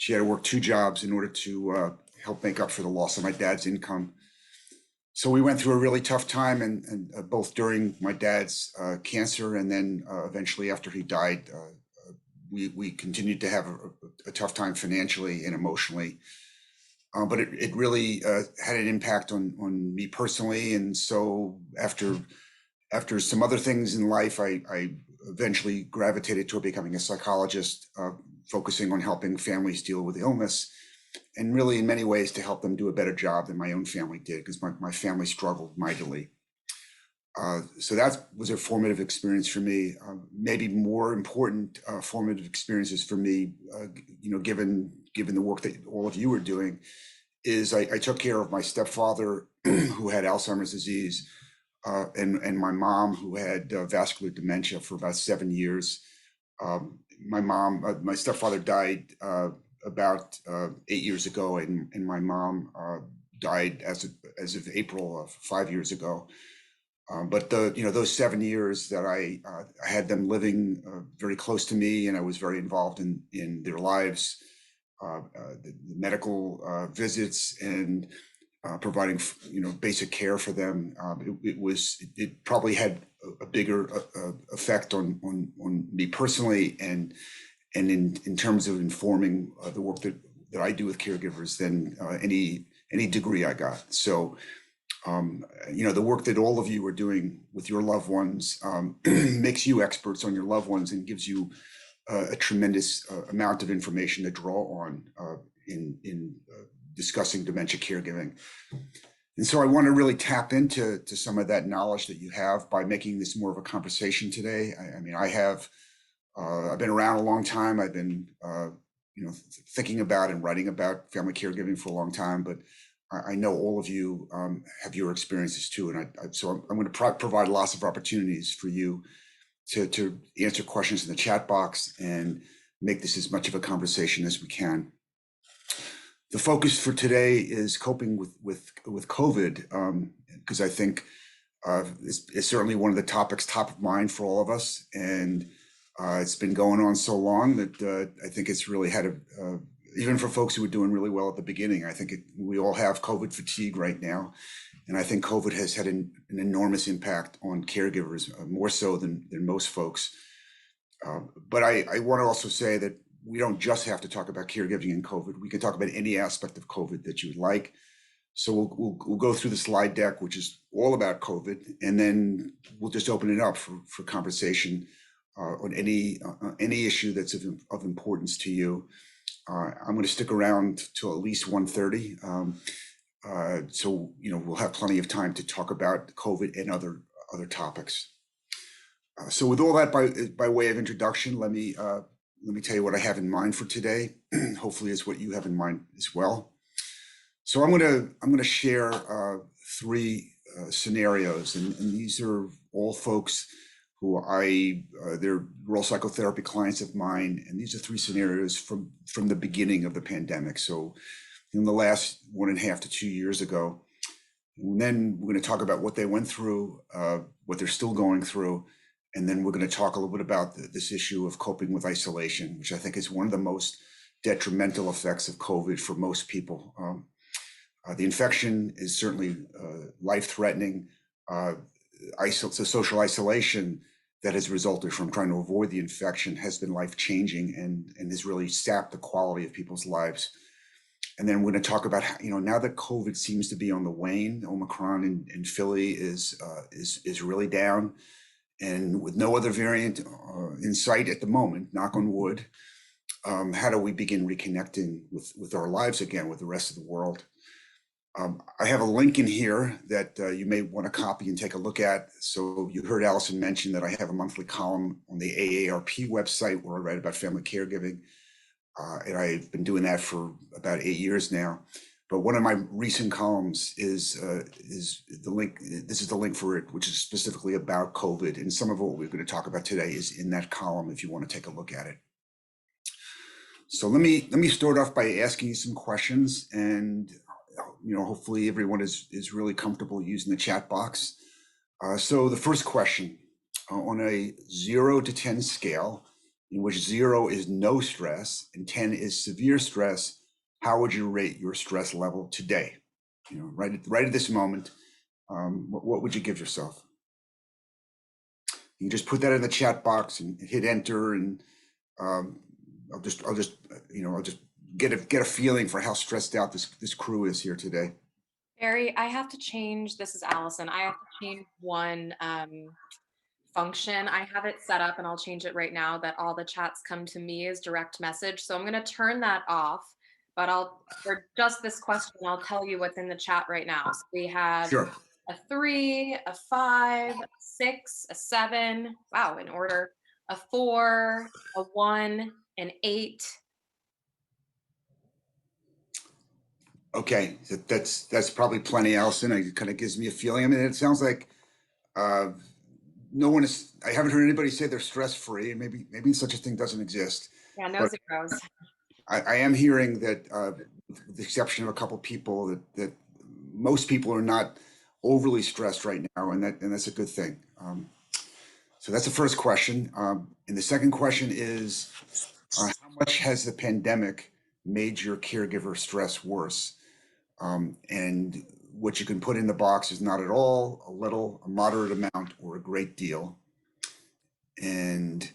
She had to work 2 jobs in order to help make up for the loss of my dad's income. So we went through a really tough time, and both during my dad's cancer and then eventually after he died, we continued to have a tough time financially and emotionally. But it really had an impact on me personally. And so after some other things in life, I eventually gravitated toward becoming a psychologist, focusing on helping families deal with illness, and really in many ways to help them do a better job than my own family did, because my family struggled mightily. So that was a formative experience for me. Maybe more important formative experiences for me, given the work that all of you are doing, is I took care of my stepfather who had Alzheimer's disease, and my mom who had vascular dementia for about 7 years. My stepfather died about 8 years ago, and my mom died as of April of 5 years ago. But those 7 years that I had them living very close to me, and I was very involved in their lives, the medical visits and providing basic care for them. It probably had a bigger effect on me personally, and in terms of informing the work that I do with caregivers than any degree I got. So the work that all of you are doing with your loved ones makes you experts on your loved ones and gives you a tremendous amount of information to draw on in discussing dementia caregiving. And so I want to really tap into some of that knowledge that you have by making this more of a conversation today. I've been around a long time. I've been thinking about and writing about family caregiving for a long time, but I know all of you have your experiences too, and so I'm going to provide lots of opportunities for you to answer questions in the chat box and make this as much of a conversation as we can. The focus for today is coping with COVID, because I think it's certainly one of the topics top of mind for all of us, and it's been going on so long that I think it's really had even for folks who were doing really well at the beginning, I think we all have COVID fatigue right now. And I think COVID has had an enormous impact on caregivers, more so than most folks. But I want to also say that we don't just have to talk about caregiving and COVID. We can talk about any aspect of COVID that you would like. So we'll go through the slide deck, which is all about COVID, and then we'll just open it up for conversation on any issue that's of importance to you. I'm going to stick around till at least 1:30. So we'll have plenty of time to talk about COVID and other topics. So with all that by way of introduction, let me tell you what I have in mind for today. Hopefully, it's what you have in mind as well. So I'm going to share 3 scenarios, and these are all folks who they're role psychotherapy clients of mine, and these are 3 scenarios from the beginning of the pandemic. So in the last 1.5 to 2 years ago. And then we're going to talk about what they went through, what they're still going through, and then we're going to talk a little bit about this issue of coping with isolation, which I think is one of the most detrimental effects of COVID for most people. The infection is certainly life-threatening. The social isolation that has resulted from trying to avoid the infection has been life-changing and has really sapped the quality of people's lives. And then we're going to talk about how, now that COVID seems to be on the wane, Omicron in Philly is really down, and with no other variant in sight at the moment, knock on wood. How do we begin reconnecting with our lives again, with the rest of the world? I have a link in here that you may want to copy and take a look at. So you heard Allison mention that I have a monthly column on the AARP website where I write about family caregiving. And I've been doing that for about 8 years now. But one of my recent columns is the link. This is the link for it, which is specifically about COVID. And some of what we're going to talk about today is in that column if you want to take a look at it. So let me start off by asking you some questions, and hopefully everyone is really comfortable using the chat box. So the first question, on a 0 to 10 scale, in which 0 is no stress and 10 is severe stress, how would you rate your stress level today? Right at this moment, what would you give yourself? You just put that in the chat box and hit enter, and I'll just get a feeling for how stressed out this crew is here today. Barry, I have to change. This is Allison. I have to change one function. I have it set up and I'll change it right now that all the chats come to me as direct message. So I'm going to turn that off. But for just this question, I'll tell you what's in the chat right now. So we have Sure. a 3, a 5, a 6, a 7. Wow, in order. A 4, a 1, an 8. Okay, that's probably plenty, Allison. It kind of gives me a feeling. I mean, it sounds like no one is. I haven't heard anybody say they're stress free. Maybe such a thing doesn't exist. Yeah, no But zeros. I am hearing that, with the exception of a couple people, that most people are not overly stressed right now, and that's a good thing. So that's the first question. And the second question is, how much has the pandemic made your caregiver stress worse? And what you can put in the box is not at all, a little, a moderate amount, or a great deal. And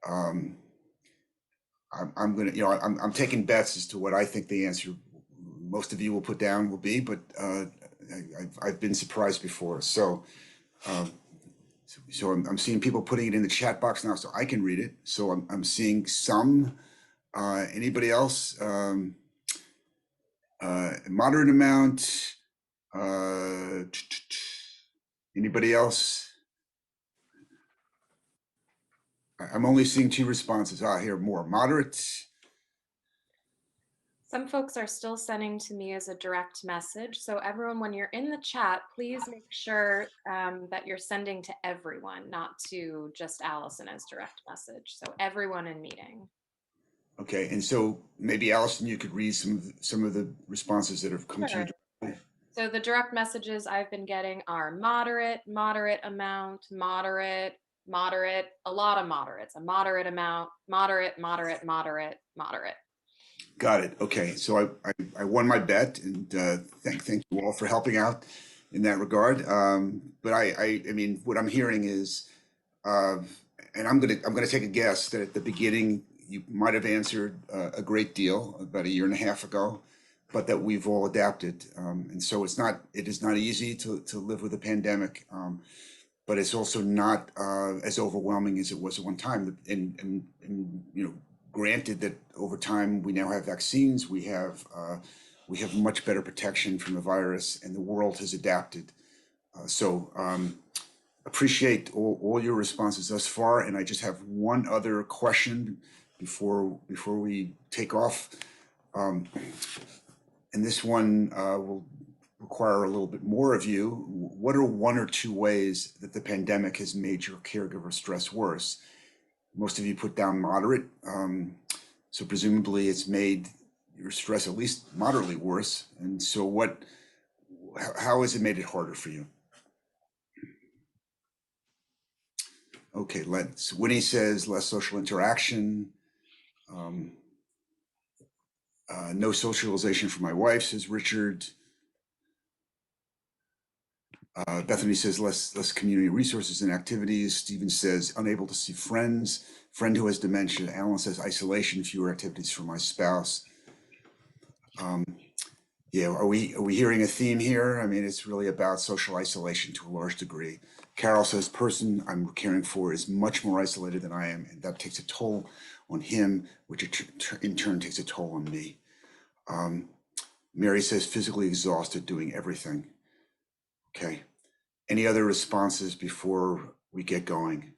um, I'm gonna, I'm taking bets as to what I think the answer most of you will put down will be, but I've been surprised before. Um, so I'm seeing people putting it in the chat box now, so I can read it. So I'm seeing some. Anybody else? Moderate amount. Uh, Anybody else? I'm only seeing 2 responses. Here, more moderate. Some folks are still sending to me as a direct message. So everyone, when you're in the chat, please make sure that you're sending to everyone, not to just Allison as direct message. So everyone in meeting. Okay, and so maybe Allison, you could read some of the responses that have come to you Sure. directly. So the direct messages I've been getting are moderate, moderate amount, moderate, moderate, a lot of moderates, a moderate amount, moderate, moderate, moderate, moderate. Got it. Okay, so I won my bet, and thank you all for helping out in that regard. But I mean, what I'm hearing is, uh, and I'm gonna take a guess that at the beginning you might have answered a great deal about a year and a half ago, but that we've all adapted, and so it is not easy to live with a pandemic, but it's also not as overwhelming as it was at one time. And granted that over time we now have vaccines, we have much better protection from the virus, and the world has adapted. So appreciate all your responses thus far, and I just have one other question before we take off, and this one will require a little bit more of you. What are 1 or 2 ways that the pandemic has made your caregiver stress worse? Most of you put down moderate, so presumably it's made your stress at least moderately worse. And so how has it made it harder for you? Okay, Winnie says less social interaction. Um, no socialization for my wife, says Richard. Bethany says less community resources and activities. Stephen says unable to see friends. Friend who has dementia. Alan says isolation, fewer activities for my spouse. Yeah, are we hearing a theme here? I mean, it's really about social isolation to a large degree. Carol says person I'm caring for is much more isolated than I am, and that takes a toll on him, which in turn takes a toll on me. Mary says physically exhausted doing everything. Okay. Any other responses before we get going?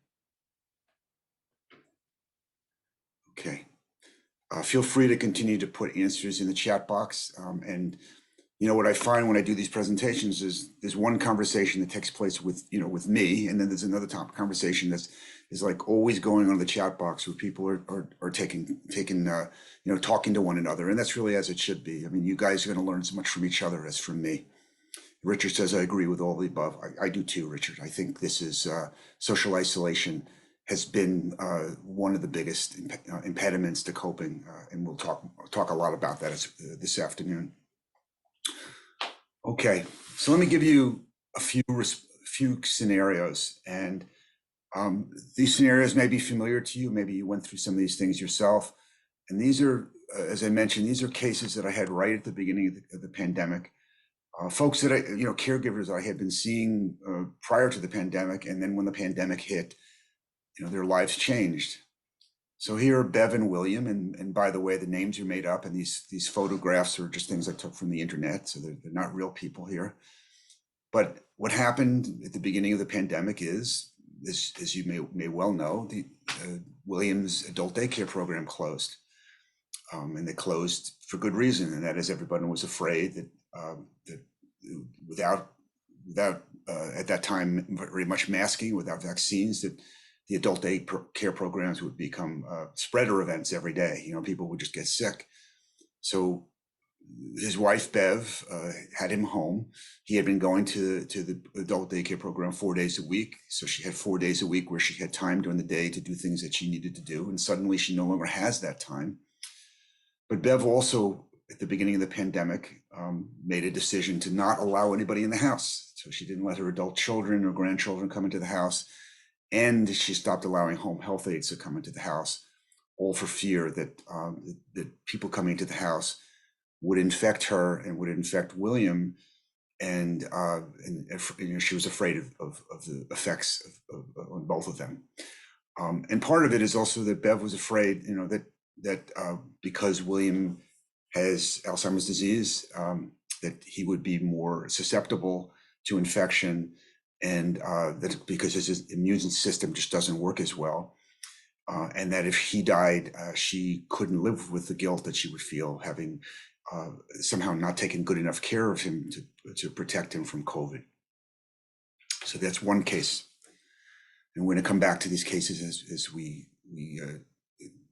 Okay. Feel free to continue to put answers in the chat box. And what I find when I do these presentations is there's one conversation that takes place with me, and then there's another conversation is like always going on the chat box where people are taking talking to one another, and that's really as it should be. I mean, you guys are going to learn as much from each other as from me. Richard says I agree with all the above. I do too, Richard. I think this is social isolation has been one of the biggest impediments to coping, and we'll talk a lot about that this afternoon. Okay, so let me give you a few scenarios, and these scenarios may be familiar to you. Maybe you went through some of these things yourself, and these are, as I mentioned, these are cases that I had right at the beginning of the pandemic. Folks that caregivers I had been seeing prior to the pandemic, and then when the pandemic hit, their lives changed. So here are Bev and William, and by the way, the names are made up, and these photographs are just things I took from the internet, so they're not real people here. But what happened at the beginning of the pandemic is, as you may well know, the William's adult daycare program closed, and they closed for good reason, and that is everybody was afraid that without at that time very much masking, without vaccines, that the adult day care programs would become spreader events every day. People would just get sick. So his wife Bev had him home. He had been going to the adult daycare program 4 days a week, so she had 4 days a week where she had time during the day to do things that she needed to do, and suddenly she no longer has that time. But Bev also, at the beginning of the pandemic, made a decision to not allow anybody in the house. So she didn't let her adult children or grandchildren come into the house, and she stopped allowing home health aides to come into the house, all for fear that that people coming into the house would infect her and would infect William, and she was afraid of the effects on both of them. And part of it is also that Bev was afraid, that because William has Alzheimer's disease, that he would be more susceptible to infection, and that because his immune system just doesn't work as well, and that if he died, she couldn't live with the guilt that she would feel having somehow not taken good enough care of him to protect him from COVID. So that's one case. And we're going to come back to these cases as we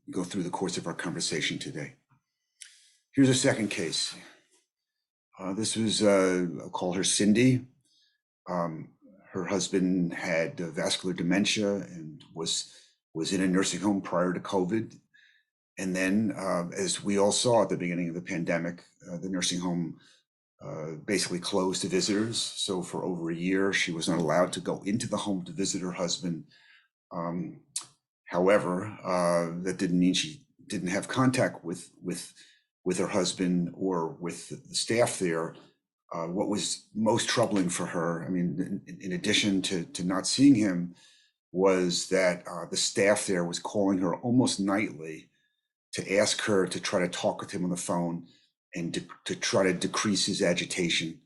go through the course of our conversation today. Here's a second case. This was, I'll call her Cindy. Her husband had vascular dementia and was in a nursing home prior to COVID. And then, as we all saw at the beginning of the pandemic, the nursing home basically closed to visitors. So for over a year, she was not allowed to go into the home to visit her husband. However, that didn't mean she didn't have contact with her husband or with the staff there. What was most troubling for her, I mean, in addition to not seeing him, was that the staff there was calling her almost nightly to ask her to try to talk with him on the phone and to try to decrease his agitation.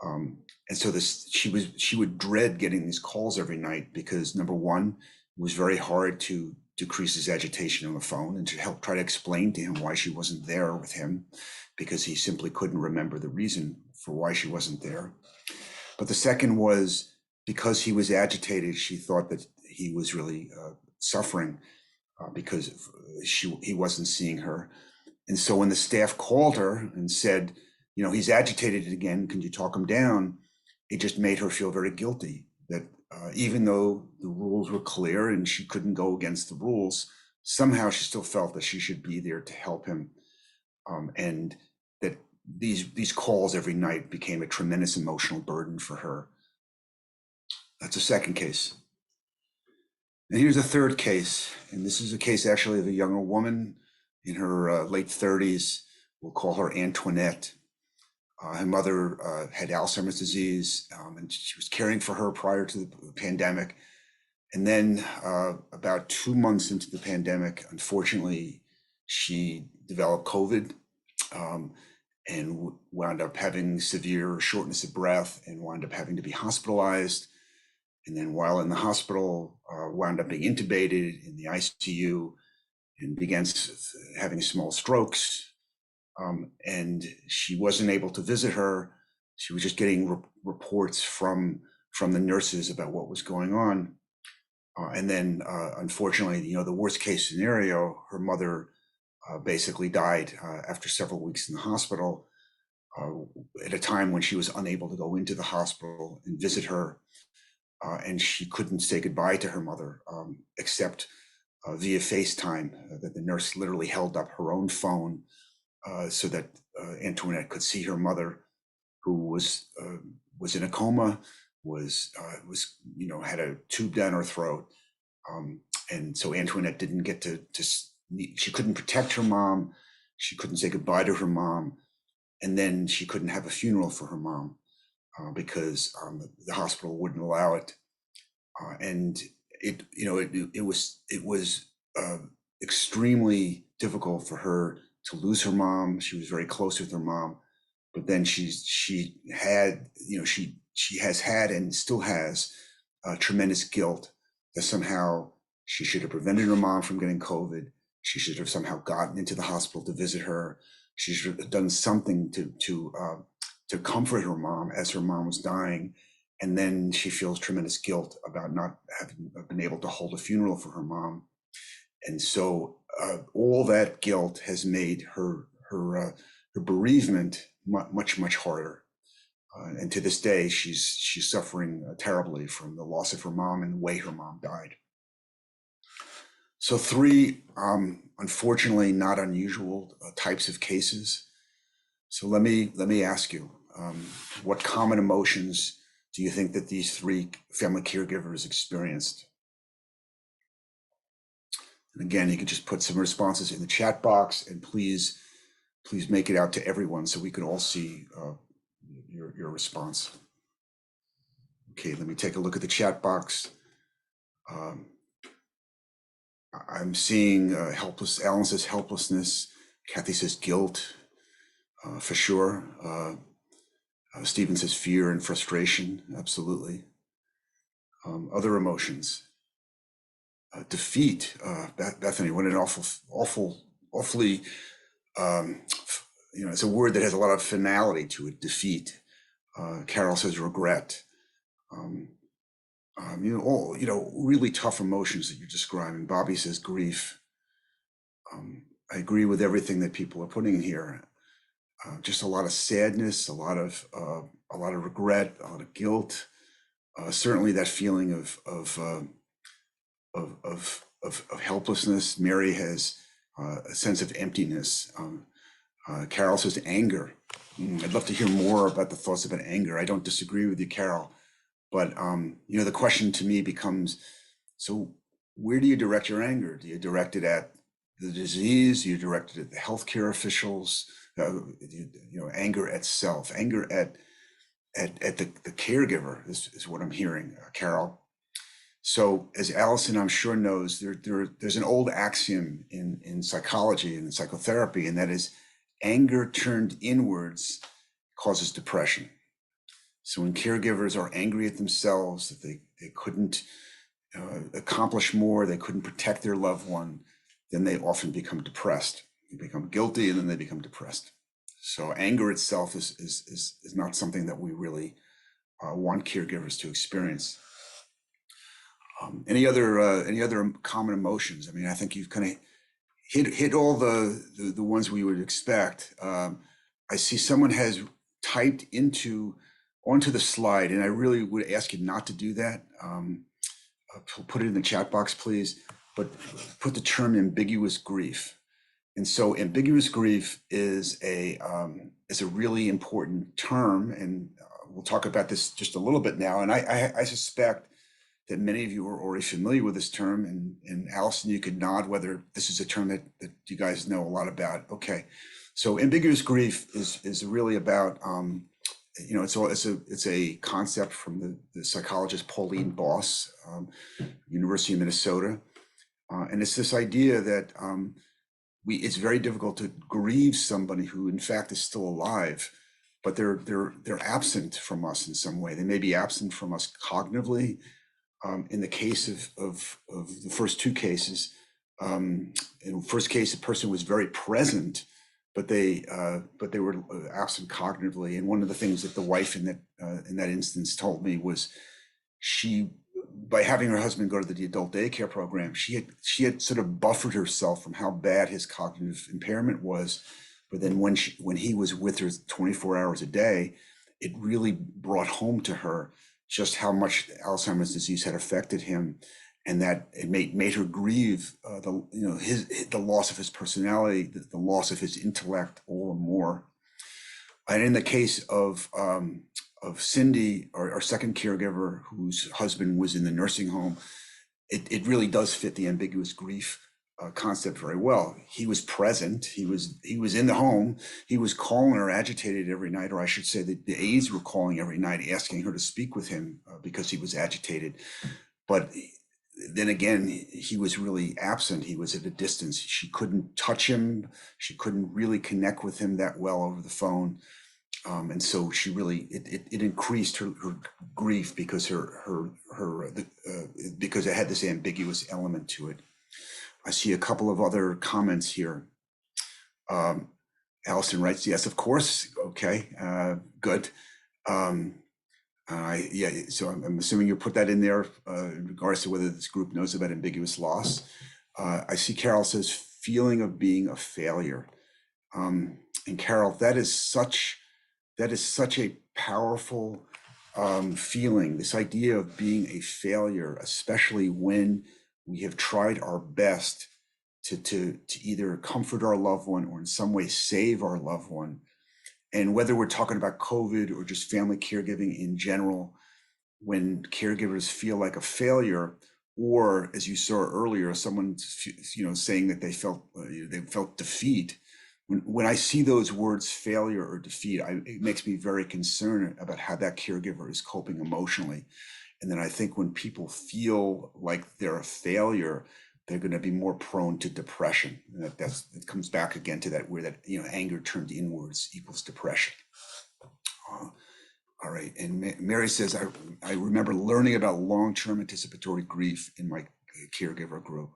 And so she would dread getting these calls every night because, number one, it was very hard to decrease his agitation on the phone and to help try to explain to him why she wasn't there with him, because he simply couldn't remember the reason for why she wasn't there. But the second was because he was agitated, she thought that he was really suffering because he wasn't seeing her. And so when the staff called her and said, he's agitated again, can you talk him down? It just made her feel very guilty that even though the rules were clear and she couldn't go against the rules, somehow she still felt that she should be there to help him. And that these calls every night became a tremendous emotional burden for her. That's a second case. And here's a third case. And this is a case actually of a younger woman in her late 30s. We'll call her Antoinette. Her mother had Alzheimer's disease, and she was caring for her prior to the pandemic. And then about 2 months into the pandemic, unfortunately, she developed COVID and wound up having severe shortness of breath and wound up having to be hospitalized. And then while in the hospital, wound up being intubated in the ICU and began having small strokes. And she wasn't able to visit her. She was just getting reports from the nurses about what was going on. And then, unfortunately, the worst case scenario, her mother basically died after several weeks in the hospital at a time when she was unable to go into the hospital and visit her. and she couldn't say goodbye to her mother except via FaceTime. That the nurse literally held up her own phone so that Antoinette could see her mother, who was in a coma, was had a tube down her throat, and so Antoinette didn't get to she couldn't protect her mom, she couldn't say goodbye to her mom, and then she couldn't have a funeral for her mom because the hospital wouldn't allow it, and it was extremely difficult for her to lose her mom. She was very close with her mom, but then she has had and still has tremendous guilt that somehow she should have prevented her mom from getting COVID. She should have somehow gotten into the hospital to visit her. She should have done something to comfort her mom as her mom was dying. And then she feels tremendous guilt about not having been able to hold a funeral for her mom. And so all that guilt has made her bereavement much harder. And to this day, she's suffering terribly from the loss of her mom and the way her mom died. So 3, unfortunately, not unusual types of cases. So let me ask you, what common emotions do you think that these 3 family caregivers experienced? And again, you can just put some responses in the chat box, and please make it out to everyone so we can all see your response. Okay, let me take a look at the chat box. I'm seeing helpless. Alan says helplessness. Kathy says guilt, for sure. Stephen says fear and frustration. Absolutely. Other emotions. Defeat. Bethany, what an awfully. It's a word that has a lot of finality to it. Defeat. Carol says regret. Really tough emotions that you're describing. Bobby says grief. I agree with everything that people are putting in here. Just a lot of sadness, a lot of regret, a lot of guilt. Certainly that feeling of helplessness. Mary has a sense of emptiness. Carol says anger. I'd love to hear more about the thoughts about anger. I don't disagree with you, Carol. But the question to me becomes, so where do you direct your anger? Do you direct it at the disease? Do you direct it at the healthcare officials? Anger at self, anger at the caregiver is what I'm hearing, Carol. So as Allison, I'm sure knows, there's an old axiom in psychology and in psychotherapy, and that is anger turned inwards causes depression. So when caregivers are angry at themselves that they couldn't accomplish more, they couldn't protect their loved one, then they often become depressed. They become guilty, and then they become depressed. So anger itself is not something that we really want caregivers to experience. Any other common emotions? I mean, I think you've kind of hit all the ones we would expect. I see someone has typed onto the slide, and I really would ask you not to do that. Put it in the chat box, please, but put the term ambiguous grief. And so ambiguous grief is a really important term, and we'll talk about this just a little bit now. And I suspect that many of you are already familiar with this term, and Allison, you could nod whether this is a term that you guys know a lot about. Okay, so ambiguous grief is really about it's a concept from the psychologist Pauline Boss, University of Minnesota, and it's this idea that it's very difficult to grieve somebody who in fact is still alive, but they're absent from us in some way. They may be absent from us cognitively. In the case of the first 2 cases, in the first case, the person was very present, but they were absent cognitively. And one of the things that the wife in that instance told me was by having her husband go to the adult daycare program, she had sort of buffered herself from how bad his cognitive impairment was. But then when he was with her 24 hours a day, it really brought home to her just how much Alzheimer's disease had affected him, and that it made her grieve the loss of his personality, the loss of his intellect all the more. And in the case of Cindy, our second caregiver, whose husband was in the nursing home, it really does fit the ambiguous grief concept very well. He was present. He was in the home. He was calling her agitated every night, or I should say that the aides were calling every night, asking her to speak with him because he was agitated. But then again, he was really absent. He was at a distance. She couldn't touch him. She couldn't really connect with him that well over the phone. And so she really it increased her grief because because it had this ambiguous element to it. I see a couple of other comments here. Allison writes, yes, of course. Okay, good. Yeah, so I'm assuming you put that in there in regards to whether this group knows about ambiguous loss. I see Carol says feeling of being a failure. And Carol, that is such a powerful feeling, this idea of being a failure, especially when we have tried our best to either comfort our loved one or in some way save our loved one. And whether we're talking about COVID or just family caregiving in general, when caregivers feel like a failure, or as you saw earlier, someone saying that they felt defeat. When I see those words failure or defeat, it makes me very concerned about how that caregiver is coping emotionally. And then I think when people feel like they're a failure, they're going to be more prone to depression. And it comes back again to that, where that anger turned inwards equals depression. All right. And Mary says, I remember learning about long-term anticipatory grief in my caregiver group.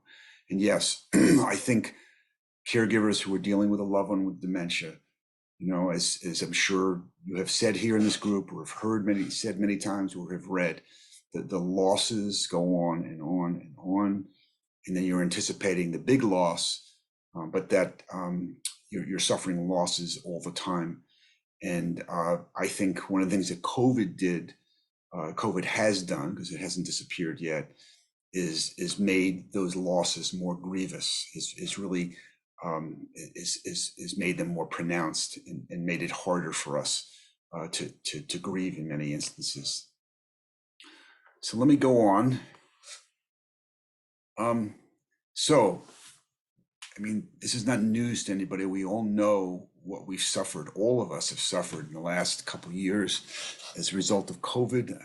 And yes, I think caregivers who are dealing with a loved one with dementia, as I'm sure you have said here in this group, or have heard many times, or have read, that the losses go on and on and on, and then you're anticipating the big loss, but that you're suffering losses all the time. And I think one of the things that COVID has done, because it hasn't disappeared yet, is made those losses more grievous. Is really is made them more pronounced, and made it harder for us to grieve in many instances. So let me go on. So, I mean, this is not news to anybody. We all know what we've suffered. All of us have suffered in the last couple of years as a result of COVID.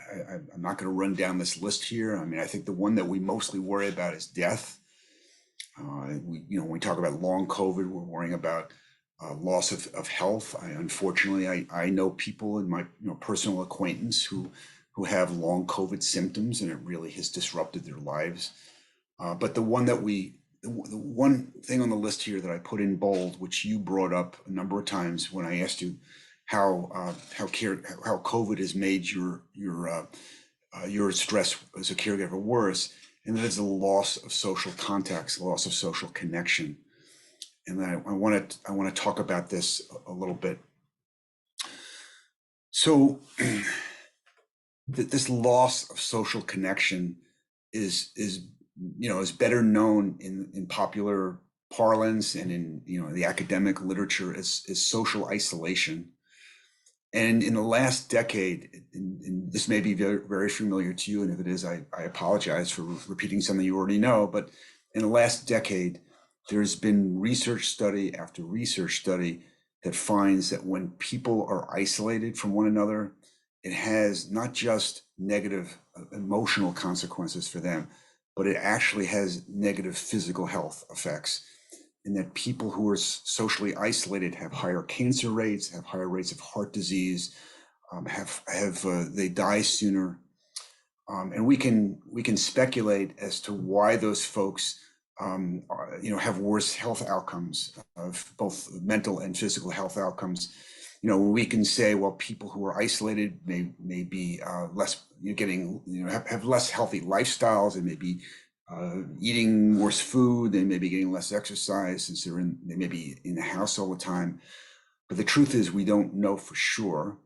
I'm not going to run down this list here. I mean, I think the one that we mostly worry about is death. When we talk about long COVID, we're worrying about loss of health. Unfortunately, I know people in my personal acquaintance who have long COVID symptoms, and it really has disrupted their lives. But the one thing on the list here that I put in bold, which you brought up a number of times when I asked you how COVID has made your stress as a caregiver worse, and that is the loss of social contacts, loss of social connection. And I want to talk about this a little bit. So this loss of social connection is better known in popular parlance and in the academic literature as social isolation. And in the last decade, and this may be very, very familiar to you, and if it is, I apologize for repeating something you already know, but in the last decade, there's been research study after research study that finds that when people are isolated from one another, it has not just negative emotional consequences for them, but it actually has negative physical health effects. And that people who are socially isolated have higher cancer rates, have higher rates of heart disease, they die sooner. And we can speculate as to why those folks have worse health outcomes, of both mental and physical health outcomes. We can say, well, people who are isolated may be less have less healthy lifestyles, and may be eating worse food, they may be getting less exercise since they may be in the house all the time. But the truth is, we don't know for sure.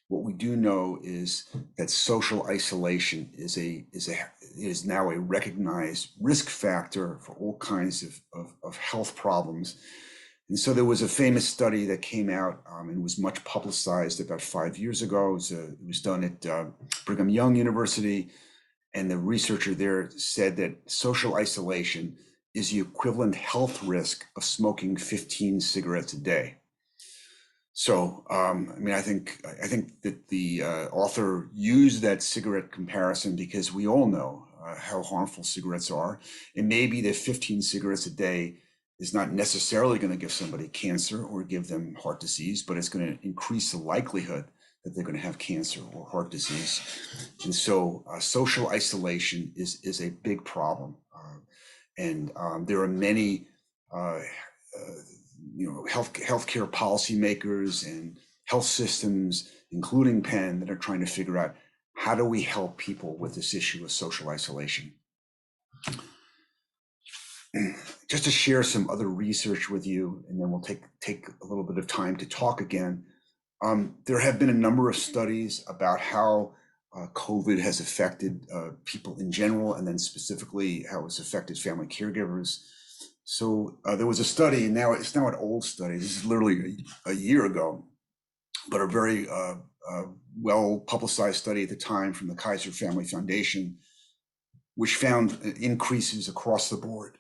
What we do know is that social isolation is now a recognized risk factor for all kinds of health problems. And so there was a famous study that came out and was much publicized about 5 years ago. It was done at Brigham Young University, and the researcher there said that social isolation is the equivalent health risk of smoking 15 cigarettes a day. So, I mean, I think that the author used that cigarette comparison because we all know how harmful cigarettes are. It may be that 15 cigarettes a day is not necessarily going to give somebody cancer or give them heart disease, but it's going to increase the likelihood that they're going to have cancer or heart disease. And so, social isolation is a big problem, and there are many. Healthcare policymakers and health systems, including Penn, that are trying to figure out how do we help people with this issue of social isolation. Just to share some other research with you, and then we'll take a little bit of time to talk again. There have been a number of studies about how COVID has affected people in general, and then specifically how it's affected family caregivers. So there was a study, and it's now an old study. This is literally a year ago, but a very well publicized study at the time from the Kaiser Family Foundation, which found increases across the board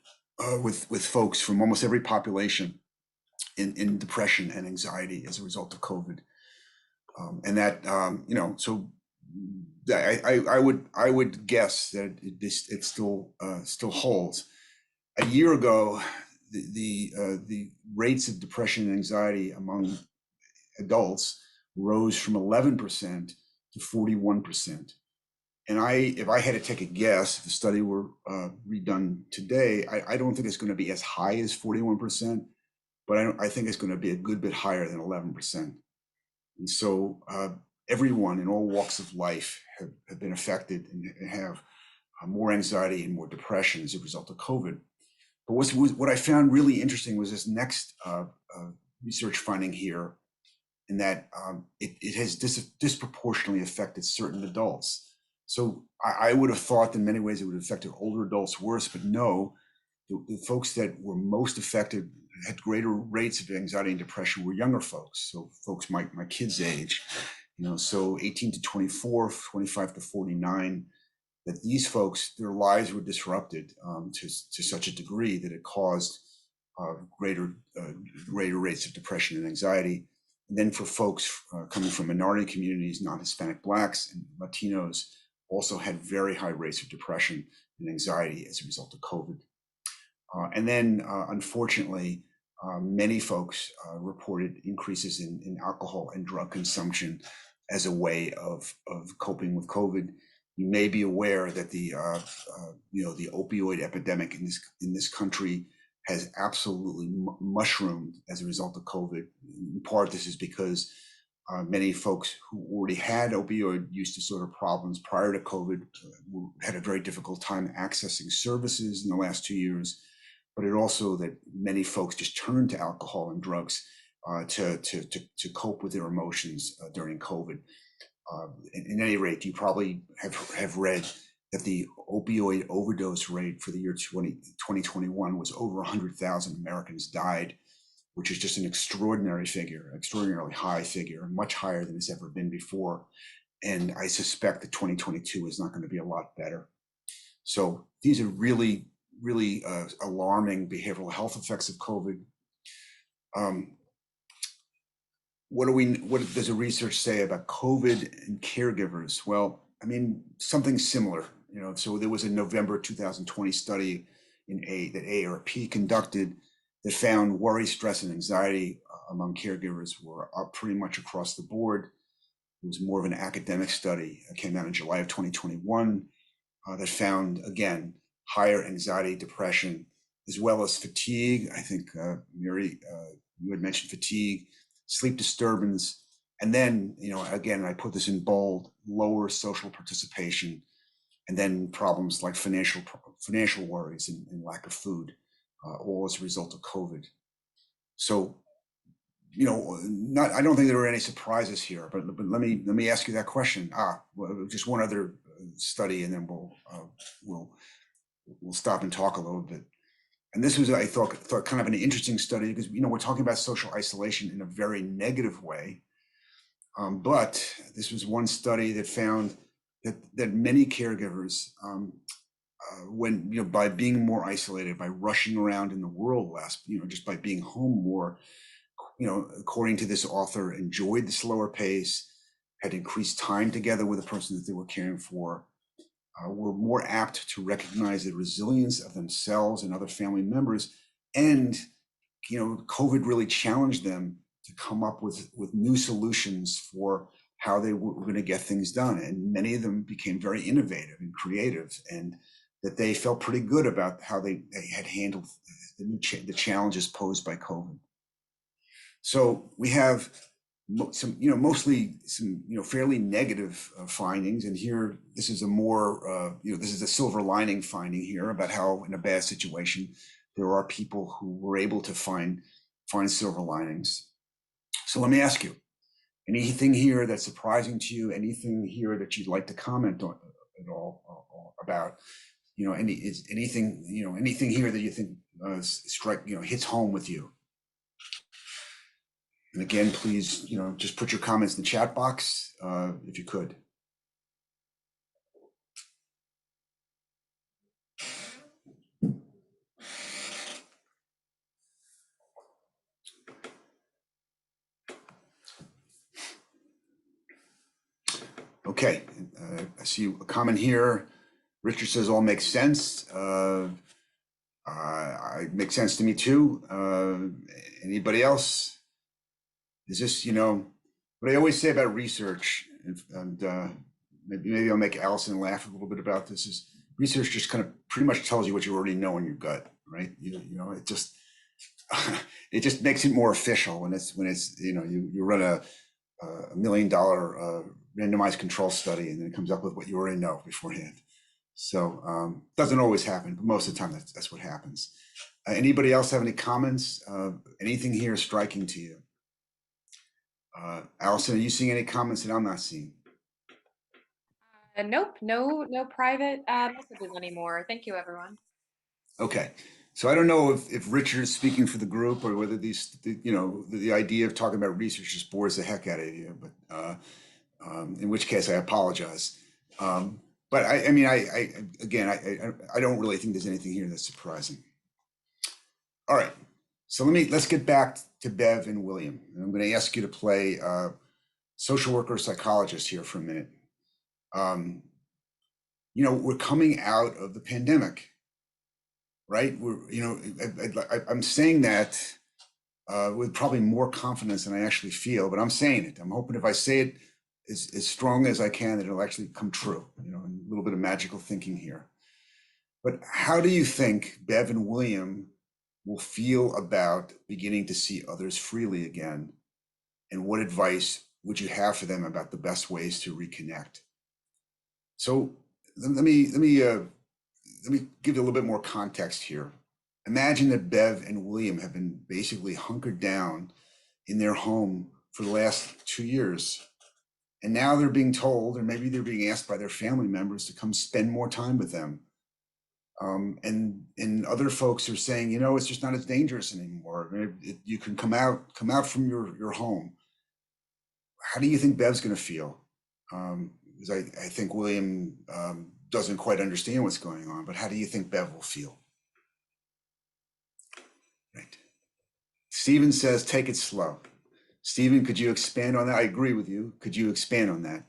with folks from almost every population in depression and anxiety as a result of COVID. And that, so I would guess that it still holds. A year ago, the rates of depression and anxiety among adults rose from 11% to 41%. And if I had to take a guess, if the study were redone today, I don't think it's going to be as high as 41%, but I think it's going to be a good bit higher than 11%. And so everyone in all walks of life have been affected and have more anxiety and more depression as a result of COVID. But what I found really interesting was this next research finding here, in that it has disproportionately affected certain adults. So I would have thought in many ways it would have affected older adults worse, but no, the folks that were most affected, had greater rates of anxiety and depression, were younger folks. So folks my kids' age, so 18 to 24, 25 to 49, that these folks, their lives were disrupted to such a degree that it caused greater rates of depression and anxiety. And then for folks coming from minority communities, non-Hispanic Blacks and Latinos, also had very high rates of depression and anxiety as a result of COVID. And then, unfortunately, many folks reported increases in alcohol and drug consumption as a way of coping with COVID. You may be aware that the opioid epidemic in this country has absolutely mushroomed as a result of COVID. In part, this is because many folks who already had opioid use disorder problems prior to COVID had a very difficult time accessing services in the last 2 years. But it also that many folks just turned to alcohol and drugs to cope with their emotions during COVID. In any rate, you probably have read that the opioid overdose rate for the year 2021 was over 100,000 Americans died, which is just an extraordinary figure, extraordinarily high figure, much higher than it's ever been before. And I suspect that 2022 is not going to be a lot better. So these are really alarming behavioral health effects of COVID. What does the research say about COVID and caregivers? Well, I mean, something similar. So there was a November 2020 study that AARP conducted that found worry, stress, and anxiety among caregivers were up pretty much across the board. It was more of an academic study. It came out in July of 2021 that found, again, higher anxiety, depression, as well as fatigue. I think, Mary, you had mentioned fatigue, sleep disturbance, and then, again, I put this in bold, lower social participation, and then problems like financial worries and lack of food, all as a result of COVID. So I don't think there were any surprises here, but let me ask you that question. Well, just one other study, and then we'll stop and talk a little bit. And this was, I thought kind of an interesting study because we're talking about social isolation in a very negative way. But this was one study that found that many caregivers, when by being more isolated, by rushing around in the world less, just by being home more, according to this author, enjoyed the slower pace, had increased time together with the person that they were caring for, were more apt to recognize the resilience of themselves and other family members. And, COVID really challenged them to come up with new solutions for how they were going to get things done. And many of them became very innovative and creative, and that they felt pretty good about how they had handled the challenges posed by COVID. So we have mostly some, fairly negative findings. And here, this is a more, this is a silver lining finding here about how in a bad situation, there are people who were able to find silver linings. So let me ask you, anything here that's surprising to you? Anything here that you'd like to comment on at all about? Anything here that you think hits home with you? And again, please, just put your comments in the chat box if you could. Okay, I see a comment here. Richard says all makes sense. It makes sense to me too. Anybody else? Is this, what I always say about research, and maybe I'll make Allison laugh a little bit about this, is research just kind of pretty much tells you what you already know in your gut, right? It just it just makes it more official when it's you run a $1 million randomized control study, and then it comes up with what you already know beforehand. So doesn't always happen, but most of the time that's what happens. Anybody else have any comments? Anything here striking to you? Allison, are you seeing any comments that I'm not seeing? Nope, no private messages anymore. Thank you, everyone. Okay, so I don't know if Richard is speaking for the group or whether the idea of talking about research just bores the heck out of you, but in which case I apologize. But I mean, I don't really think there's anything here that's surprising. All right, so let's get back to Bev and William. And I'm going to ask you to play social worker psychologist here for a minute. We're coming out of the pandemic, right? I'm saying that with probably more confidence than I actually feel, but I'm saying it. I'm hoping if I say it as strong as I can, that it'll actually come true, a little bit of magical thinking here. But how do you think Bev and William will feel about beginning to see others freely again? And what advice would you have for them about the best ways to reconnect? So let me give you a little bit more context here. Imagine that Bev and William have been basically hunkered down in their home for the last 2 years. And now they're being told, or maybe they're being asked by their family members to come spend more time with them. And other folks are saying, it's just not as dangerous anymore. You can come out from your home. How do you think Bev's going to feel? Because I think William doesn't quite understand what's going on, but how do you think Bev will feel? Right. Stephen says, take it slow. Stephen, could you expand on that? I agree with you. Could you expand on that?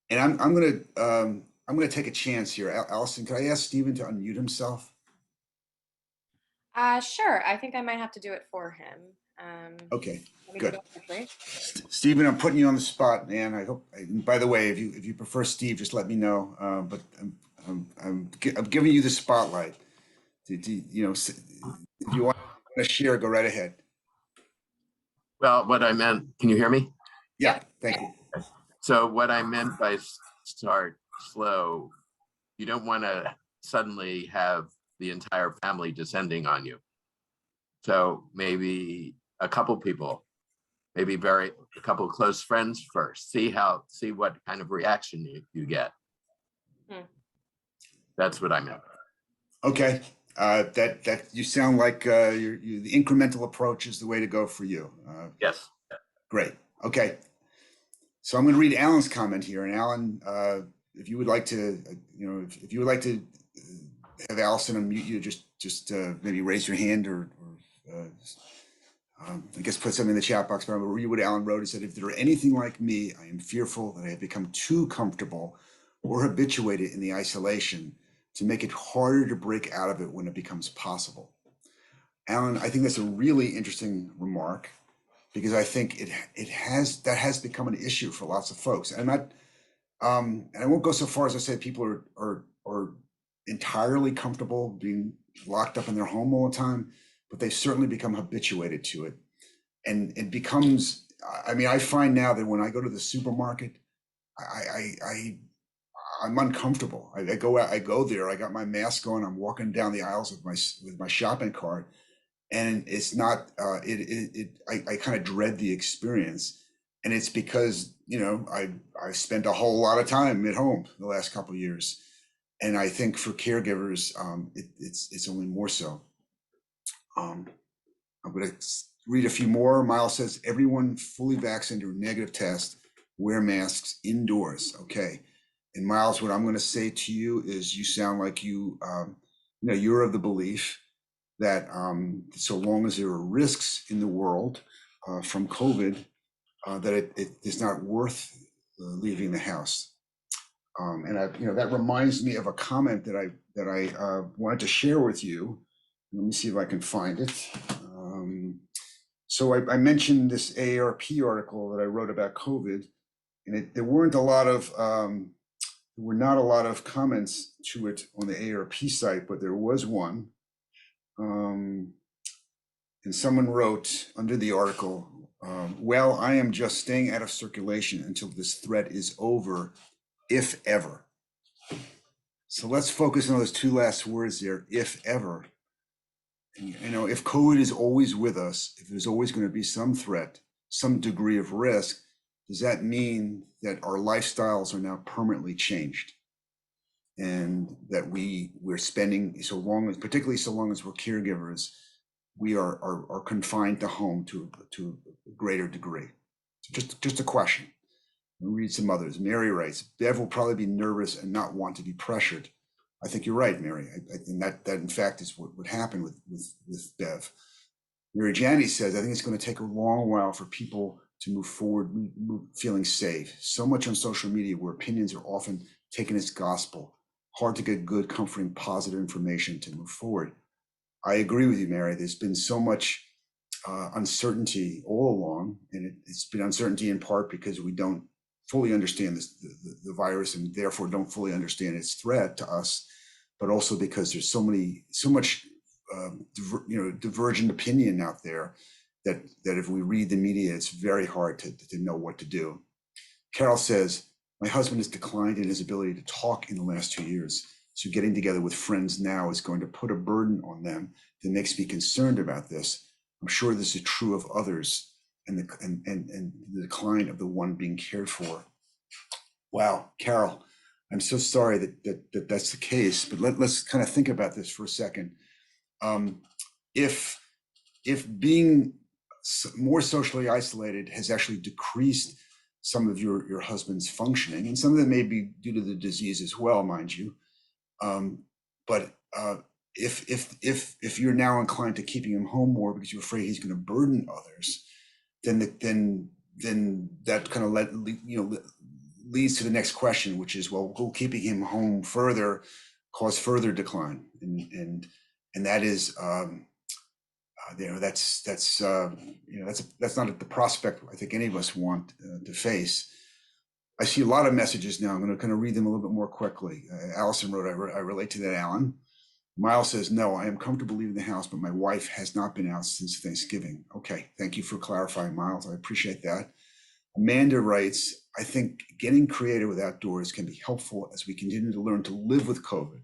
And I'm gonna take a chance here. Allison, could I ask Stephen to unmute himself? Sure. I think I might have to do it for him. Okay, Want me to good. go quickly? Stephen, I'm putting you on the spot, man. I hope. By the way, if you prefer Steve, just let me know. But I'm giving you the spotlight. If you want to share, go right ahead. Well, what I meant, can you hear me? Yeah, thank you. So what I meant by start slow, you don't want to suddenly have the entire family descending on you. So maybe a couple people, maybe a couple of close friends first. See what kind of reaction you get. That's what I meant. Okay. That you sound like the incremental approach is the way to go for you. Yes. Great. Okay. So I'm going to read Alan's comment here, and Alan, if you would like to, if you would like to have Allison unmute you, just maybe raise your hand or I guess put something in the chat box. But I'm going to read what Alan wrote. He said, "If there are anything like me, I am fearful that I have become too comfortable or habituated in the isolation to make it harder to break out of it when it becomes possible." Alan, I think that's a really interesting remark, because I think that has become an issue for lots of folks. And and I won't go so far as to say people are entirely comfortable being locked up in their home all the time, but they've certainly become habituated to it. And it becomes, I mean, I find now that when I go to the supermarket, I'm uncomfortable. I go out, I go there, I got my mask on, I'm walking down the aisles with my shopping cart, and it's not I kind of dread the experience. And it's because I spent a whole lot of time at home the last couple of years, and I think for caregivers it's only more so. I'm going to read a few more. Miles says, "Everyone fully vaccinated or negative test, wear masks indoors." Okay. And Miles, what I'm going to say to you is, you sound like you're of the belief that so long as there are risks in the world from COVID, that it is not worth leaving the house. And that reminds me of a comment that I wanted to share with you. Let me see if I can find it. So I mentioned this AARP article that I wrote about COVID, and there were not a lot of comments to it on the AARP site, but there was one. And someone wrote under the article, "Well, I am just staying out of circulation until this threat is over, if ever." So let's focus on those two last words there, if ever. If COVID is always with us, if there's always going to be some threat, some degree of risk, does that mean that our lifestyles are now permanently changed? And that we're spending particularly so long as we're caregivers, we are confined to home to a greater degree. So just a question. We'll read some others. Mary writes, "Bev will probably be nervous and not want to be pressured." I think you're right, Mary. And that in fact is what would happen with Bev. Mary Janney says, "I think it's going to take a long while for people to move forward, feeling safe. So much on social media where opinions are often taken as gospel. Hard to get good, comforting, positive information to move forward." I agree with you, Mary. There's been so much uncertainty all along, and it's been uncertainty in part because we don't fully understand the virus, and therefore don't fully understand its threat to us, but also because there's so much divergent opinion out there that if we read the media, it's very hard to know what to do. Carol says, "My husband has declined in his ability to talk in the last 2 years. So getting together with friends now is going to put a burden on them that makes me concerned about this. I'm sure this is true of others, and the decline of the one being cared for." Wow, Carol, I'm so sorry that that's the case, but let's kind of think about this for a second. If being more socially isolated has actually decreased some of your husband's functioning, and some of it may be due to the disease as well, mind you. But if you're now inclined to keeping him home more because you're afraid he's going to burden others, then that kind of leads to the next question, which is, well, will keeping him home further cause further decline? And that is, that's not the prospect I think any of us want to face. I see a lot of messages now. I'm going to kind of read them a little bit more quickly. Allison wrote, I relate to that, Alan. Miles says, "No, I am comfortable leaving the house, but my wife has not been out since Thanksgiving." Okay, thank you for clarifying, Miles. I appreciate that. Amanda writes, "I think getting creative with outdoors can be helpful as we continue to learn to live with COVID.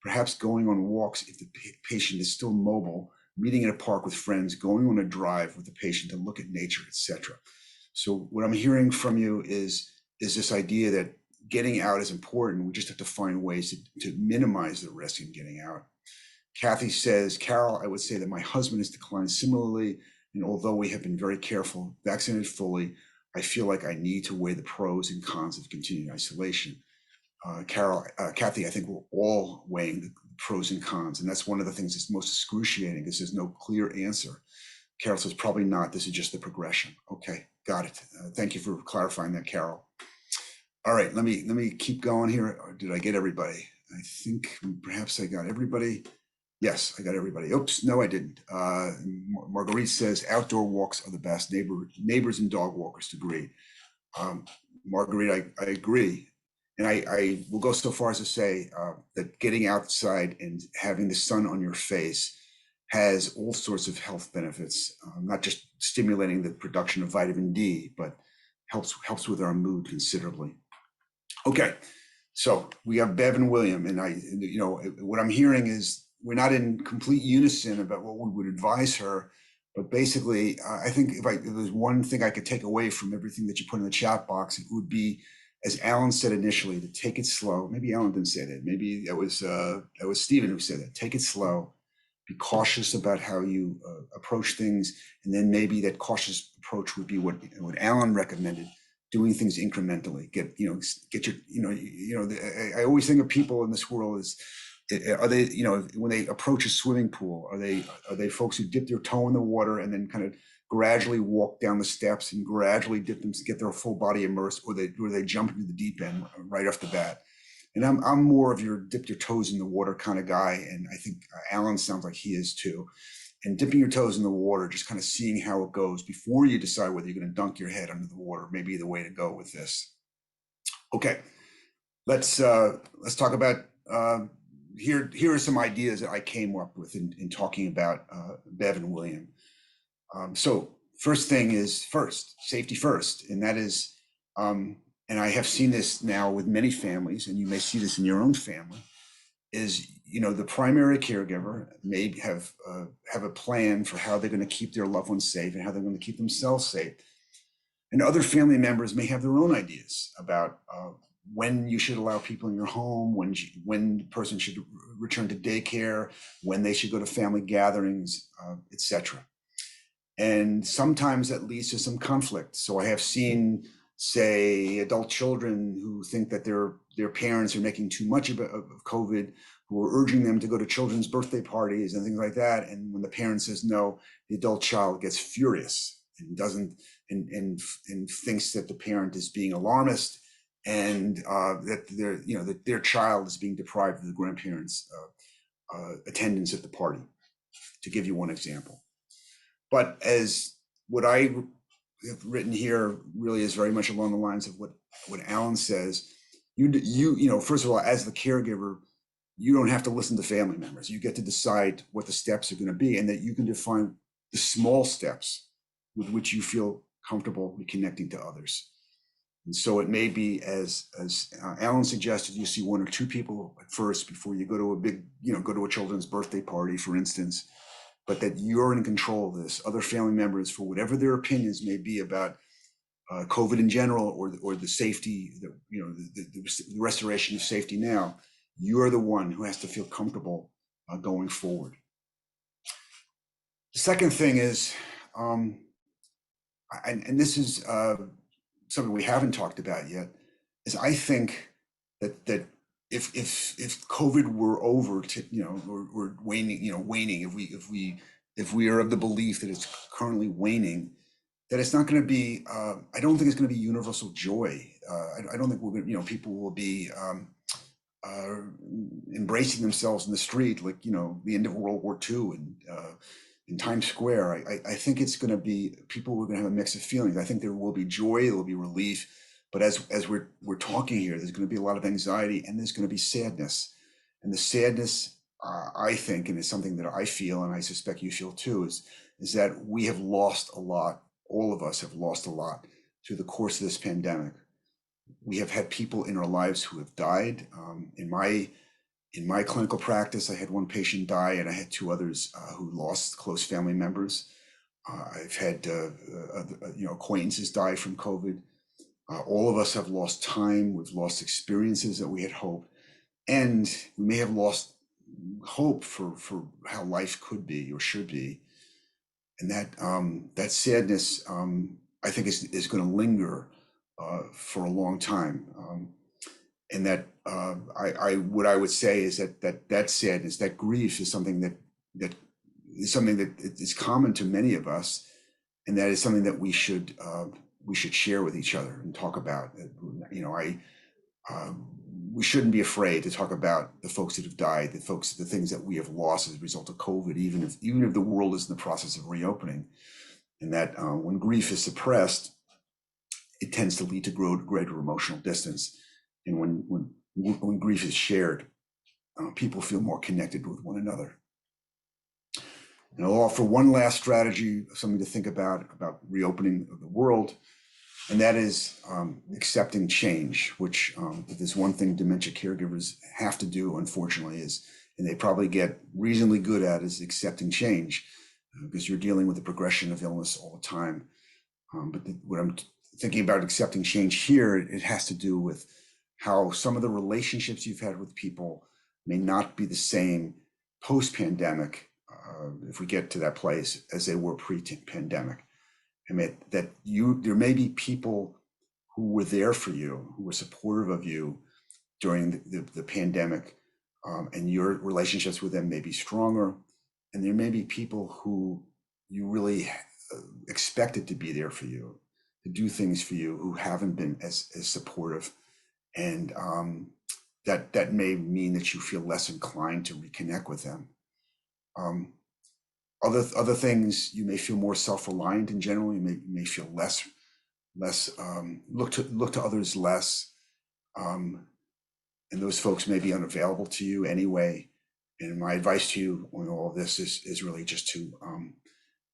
Perhaps going on walks if the patient is still mobile meeting in a park with friends, going on a drive with the patient to look at nature, etc. So what I'm hearing from you is this idea that getting out is important. We just have to find ways to minimize the risk in getting out. Kathy says, Carol, I would say that my husband has declined similarly, and although we have been very careful, vaccinated fully, I feel like I need to weigh the pros and cons of continued isolation. Kathy, I think we're all weighing the pros and cons, and that's one of the things that's most excruciating is there's no clear answer. Carol says, probably not, this is just the progression. Okay, got it. Thank you for clarifying that, Carol. All right, let me keep going here. Or did I get everybody? I think perhaps I got everybody. Yes, I got everybody. Oops, no, I didn't. Marguerite says outdoor walks are the best. Neighbors and dog walkers agree. Marguerite, I agree. And I will go so far as to say that getting outside and having the sun on your face has all sorts of health benefits, not just stimulating the production of vitamin D, but helps with our mood considerably. Okay, so we have Bev and William, and what I'm hearing is we're not in complete unison about what we would advise her, but basically, I think if there's one thing I could take away from everything that you put in the chat box, it would be, as Alan said initially, to take it slow. Maybe Alan didn't say that. Maybe that was Stephen who said that. Take it slow. Be cautious about how you approach things, and then maybe that cautious approach would be what Alan recommended: doing things incrementally. Get your I always think of people in this world as, are they, when they approach a swimming pool, are they folks who dip their toe in the water and then kind of gradually walk down the steps and gradually dip them to get their full body immersed, or they jump into the deep end right off the bat? And I'm more of your dip your toes in the water kind of guy, and I think Alan sounds like he is too. And dipping your toes in the water, just kind of seeing how it goes before you decide whether you're going to dunk your head under the water, may be the way to go with this. Okay, let's talk about. Here are some ideas that I came up with in talking about Bev and William. So first thing is safety first, and that is, and I have seen this now with many families, and you may see this in your own family, is, the primary caregiver may have a plan for how they're going to keep their loved ones safe and how they're going to keep themselves safe. And other family members may have their own ideas about when you should allow people in your home, when the person should return to daycare, when they should go to family gatherings, etc. And sometimes that leads to some conflict. So I have seen, say, adult children who think that their parents are making too much of COVID, who are urging them to go to children's birthday parties and things like that. And when the parent says no, the adult child gets furious and doesn't and thinks that the parent is being alarmist, and that their child is being deprived of the grandparents' attendance at the party, to give you one example. But as what I have written here really is very much along the lines of what Alan says. First of all, as the caregiver, you don't have to listen to family members. You get to decide what the steps are going to be, and that you can define the small steps with which you feel comfortable reconnecting to others. And so it may be, as Alan suggested, you see one or two people at first before you go to go to a children's birthday party, for instance, but that you're in control of this. Other family members, for whatever their opinions may be about COVID in general, or the safety, the restoration of safety now, you are the one who has to feel comfortable going forward. The second thing is, and this is something we haven't talked about yet, is I think that if COVID were over or waning, if we are of the belief that it's currently waning, that it's not going to be, I don't think it's going to be universal joy. I don't think we're going to, people will be embracing themselves in the street like, the end of World War II and in Times Square. I think it's going to be, people are going to have a mix of feelings. I think there will be joy, there will be relief, but as we're talking here, there's going to be a lot of anxiety, and there's going to be sadness. And the sadness, I think, and it's something that I feel, and I suspect you feel too, is that we have lost a lot. All of us have lost a lot through the course of this pandemic. We have had people in our lives who have died. In In my clinical practice, I had one patient die, and I had two others who lost close family members. I've had acquaintances die from COVID. All of us have lost time. We've lost experiences that we had hoped, and we may have lost hope for how life could be or should be. And that sadness, I think, is going to linger for a long time. And that what I would say is that sadness, that grief, is something that is common to many of us, and that is something that we should share with each other and talk about. We shouldn't be afraid to talk about the folks that have died, the things that we have lost as a result of COVID, even if the world is in the process of reopening. And that when grief is suppressed, it tends to lead to greater emotional distance. And when grief is shared, people feel more connected with one another. And I'll offer one last strategy, something to think about reopening of the world, and that is accepting change, which if there's one thing dementia caregivers have to do, unfortunately, and they probably get reasonably good at, is accepting change, because you're dealing with the progression of illness all the time. What I'm thinking about accepting change here, it has to do with how some of the relationships you've had with people may not be the same post-pandemic, if we get to that place, as they were pre-pandemic. I mean, there may be people who were there for you, who were supportive of you during the pandemic, and your relationships with them may be stronger. And there may be people who you really expected to be there for you, to do things for you, who haven't been as supportive. And that may mean that you feel less inclined to reconnect with them. Other things, you may feel more self-reliant in general. You may feel less look to others less, and those folks may be unavailable to you anyway. And my advice to you on all of this is really just to,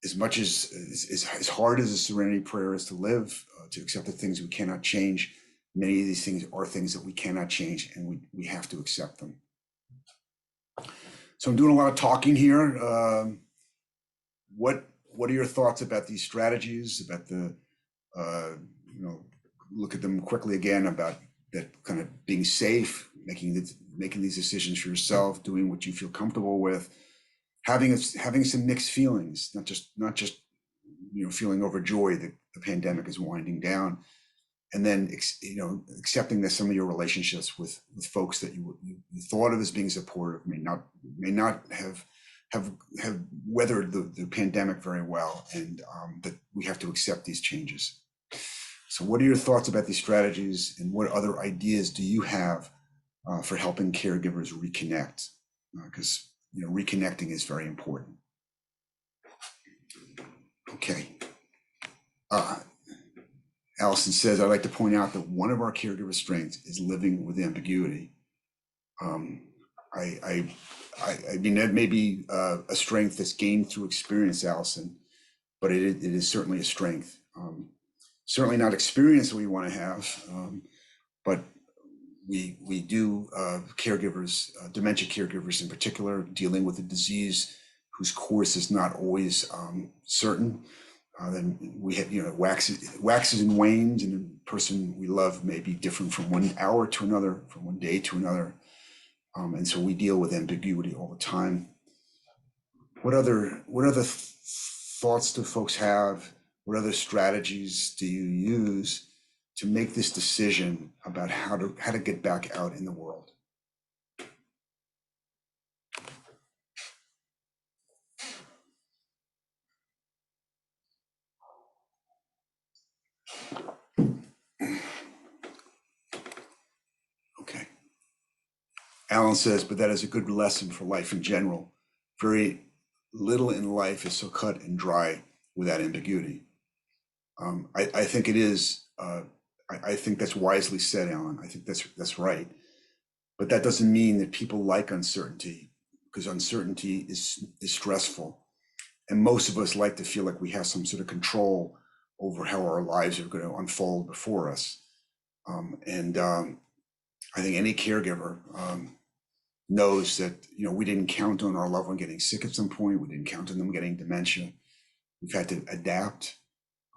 as much as hard as a serenity prayer is to live, to accept the things we cannot change. Many of these things are things that we cannot change, and we have to accept them. So I'm doing a lot of talking here. What are your thoughts about these strategies, about the, look at them quickly again, about that kind of being safe, making these decisions for yourself, doing what you feel comfortable with, having some mixed feelings, not just feeling overjoyed that the pandemic is winding down, and then accepting that some of your relationships with folks that you thought of as being supportive may not have weathered the pandemic very well, and that we have to accept these changes. So what are your thoughts about these strategies, and what other ideas do you have for helping caregivers reconnect? Because reconnecting is very important. Okay. Allison says, I'd like to point out that one of our caregiver strengths is living with ambiguity. I mean, that may be a strength that's gained through experience, Allison, but it is certainly a strength. Certainly not experience that we want to have, but we do caregivers, dementia caregivers in particular, dealing with a disease whose course is not always certain. Then we have, waxes and wanes, and the person we love may be different from 1 hour to another, from one day to another. And so we deal with ambiguity all the time. What other thoughts do folks have? What other strategies do you use to make this decision about how to get back out in the world? Okay. Alan says, but that is a good lesson for life in general. Very little in life is so cut and dry without ambiguity. I think it is. I think that's wisely said, Alan. I think that's right. But that doesn't mean that people like uncertainty, because uncertainty is stressful. And most of us like to feel like we have some sort of control over how our lives are going to unfold before us. I think any caregiver, knows that, we didn't count on our loved one getting sick at some point. We didn't count on them getting dementia. We've had to adapt.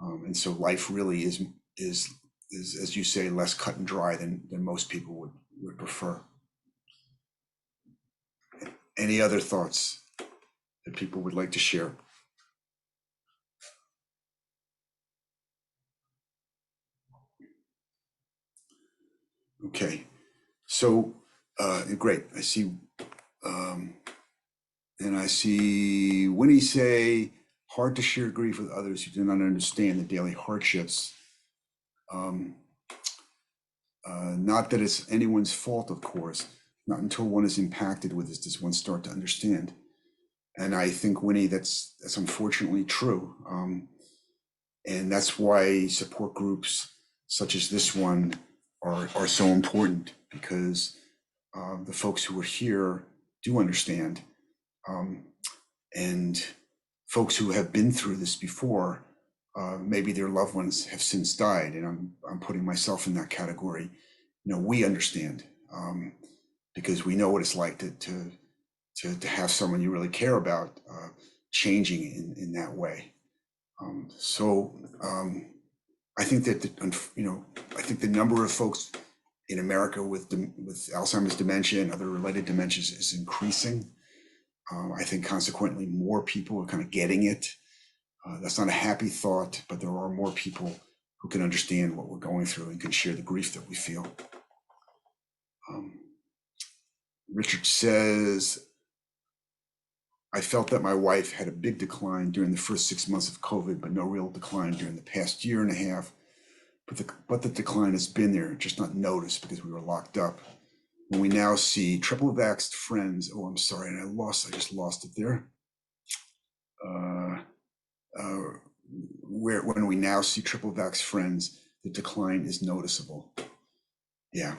And so life really is, as you say, less cut and dry than most people would prefer. Any other thoughts that people would like to share? Okay, so great. I see, and I see Winnie say, hard to share grief with others who do not understand the daily hardships. Not that it's anyone's fault, of course. Not until one is impacted with this does one start to understand. And I think, Winnie, that's unfortunately true. And that's why support groups such as this one are so important, because the folks who are here do understand. And folks who have been through this before, maybe their loved ones have since died, and I'm putting myself in that category. We understand, because we know what it's like to have someone you really care about changing in that way. So I think that I think the number of folks in America with Alzheimer's dementia and other related dementias is increasing. I think consequently more people are kind of getting it. That's not a happy thought, but there are more people who can understand what we're going through and can share the grief that we feel. Richard says, I felt that my wife had a big decline during the first 6 months of COVID, but no real decline during the past year and a half. But the decline has been there, just not noticed because we were locked up. When we now see triple vaxxed friends, oh, I'm sorry, and I just lost it there. When we now see triple vaxxed friends, the decline is noticeable. Yeah,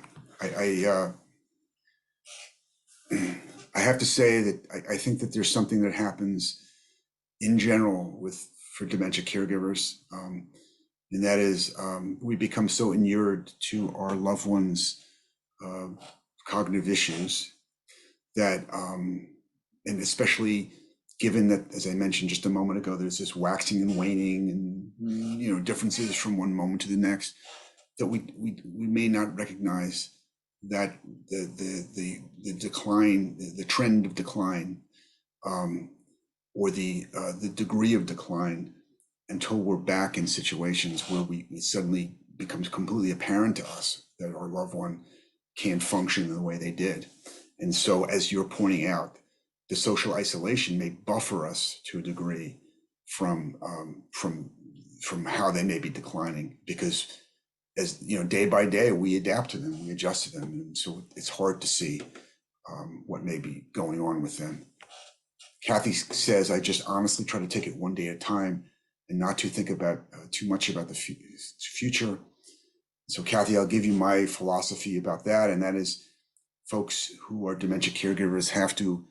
I have to say that I think that there's something that happens in general for dementia caregivers, and that is we become so inured to our loved ones' cognitive issues that, and especially given that, as I mentioned just a moment ago, there's this waxing and waning and differences from one moment to the next, that we may not recognize that the decline, the trend of decline, or the degree of decline, until we're back in situations where it suddenly becomes completely apparent to us that our loved one can't function in the way they did. And so, as you're pointing out, the social isolation may buffer us to a degree from how they may be declining, because as day by day, we adapt to them, we adjust to them, and so it's hard to see what may be going on with them. Kathy says, I just honestly try to take it one day at a time and not to think about too much about the future. So Kathy, I'll give you my philosophy about that, and that is, folks who are dementia caregivers have to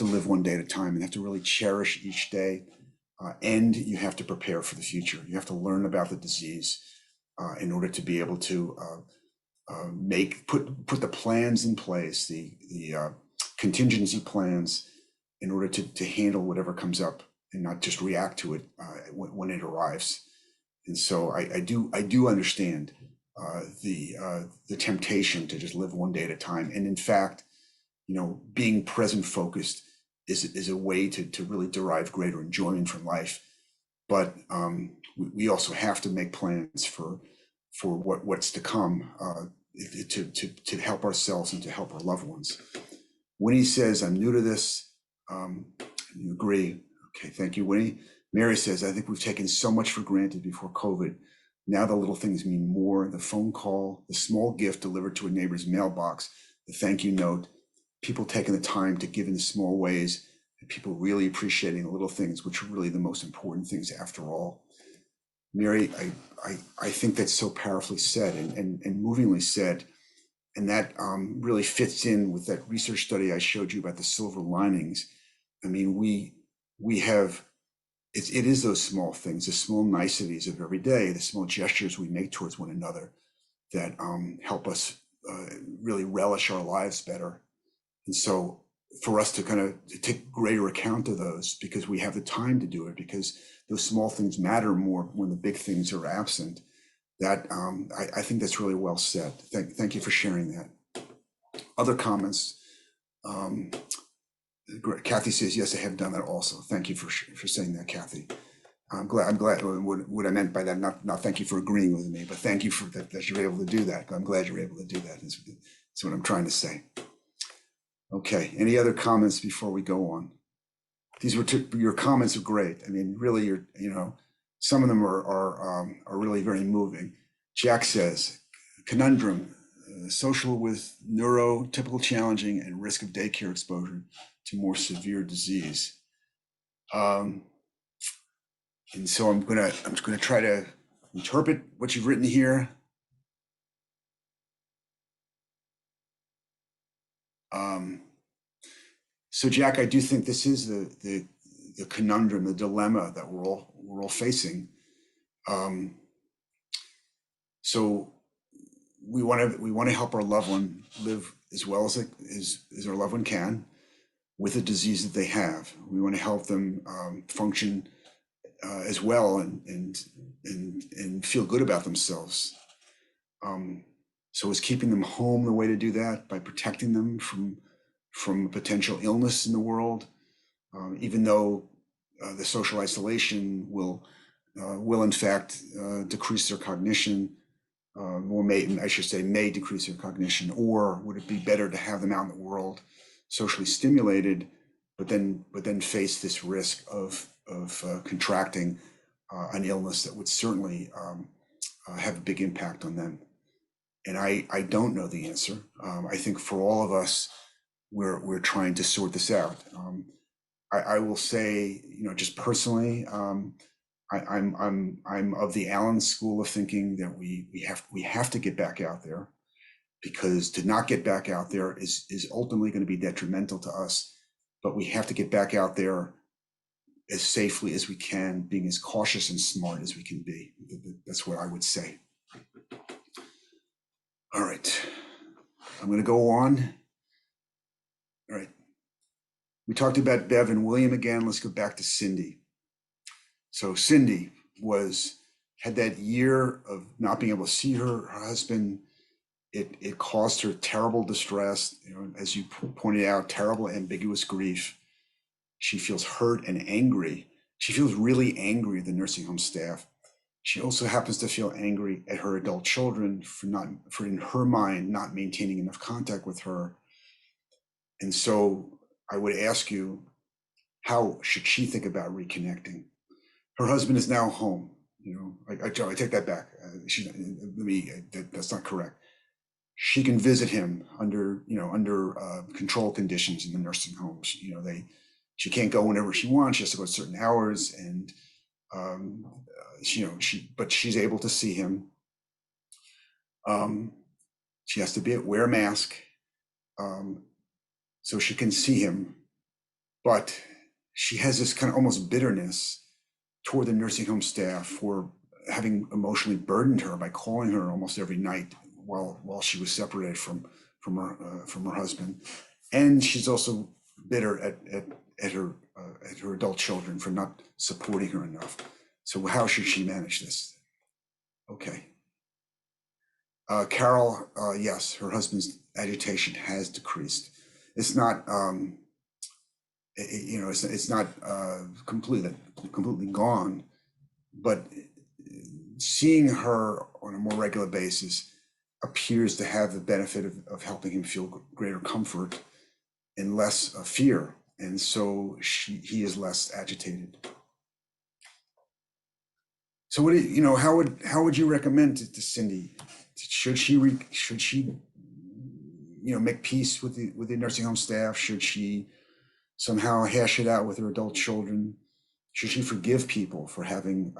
live one day at a time and have to really cherish each day, and you have to prepare for the future. You have to learn about the disease in order to be able to put the plans in place, the contingency plans, in order to handle whatever comes up and not just react to it when it arrives. And so I do understand the temptation to just live one day at a time. And in fact, being present focused is a way to really derive greater enjoyment from life. But we also have to make plans for what's to come, to help ourselves and to help our loved ones. Winnie says, I'm new to this. You agree? Okay, thank you, Winnie. Mary says, I think we've taken so much for granted before COVID. Now the little things mean more. The phone call, the small gift delivered to a neighbor's mailbox, the thank you note, people taking the time to give in small ways, and people really appreciating the little things, which are really the most important things after all. Mary, I think that's so powerfully said and movingly said. And that really fits in with that research study I showed you about the silver linings. I mean, we have, it is those small things, the small niceties of every day, the small gestures we make towards one another that help us really relish our lives better. And so for us to kind of take greater account of those, because we have the time to do it, because those small things matter more when the big things are absent, that I think that's really well said. Thank you for sharing that. Other comments? Kathy says, yes, I have done that also. Thank you for saying that, Kathy. I'm glad what I meant by that, not thank you for agreeing with me, but thank you for that you're able to do that. I'm glad you're able to do that. That's what I'm trying to say. Okay, any other comments before we go on? These were your comments are great. I mean, really, some of them are really very moving. Jack says, conundrum, social with neurotypical challenging and risk of daycare exposure to more severe disease. And so I'm gonna try to interpret what you've written here. So Jack, I do think this is the conundrum, the dilemma that we're all facing. So we want to help our loved one live as well as our loved one can with the disease that they have. We want to help them function as well and feel good about themselves. So is keeping them home the way to do that, by protecting them from potential illness in the world, even though the social isolation will in fact decrease their cognition, or may decrease their cognition, or would it be better to have them out in the world socially stimulated, but then face this risk of contracting an illness that would certainly have a big impact on them? And I don't know the answer. I think for all of us, we're trying to sort this out. I will say, just personally, I'm of the Allen school of thinking that we have to get back out there, because to not get back out there is ultimately going to be detrimental to us. But we have to get back out there as safely as we can, being as cautious and smart as we can be. That's what I would say. All right, I'm going to go on. All right, we talked about Bev and William again. Let's go back to Cindy. So Cindy had that year of not being able to see her husband. It caused her terrible distress, as you pointed out, terrible ambiguous grief. She feels hurt and angry. She feels really angry at the nursing home staff. She also happens to feel angry at her adult children for in her mind not maintaining enough contact with her. And so I would ask you, how should she think about reconnecting? Her husband is now home. I take that back. That's not correct. She can visit him under control conditions in the nursing homes. She can't go whenever she wants. She has to go at certain hours, and but she's able to see him. She has to wear a mask, so she can see him. But she has this kind of almost bitterness toward the nursing home staff for having emotionally burdened her by calling her almost every night while she was separated from her husband. And she's also bitter at her adult children for not supporting her enough. So how should she manage this? Okay. Carol, yes, her husband's agitation has decreased. It's not, it's not completely gone, but seeing her on a more regular basis appears to have the benefit of helping him feel greater comfort and less fear. And so he is less agitated. So how would you recommend to Cindy? Should she make peace with the nursing home staff? Should she somehow hash it out with her adult children? Should she forgive people for having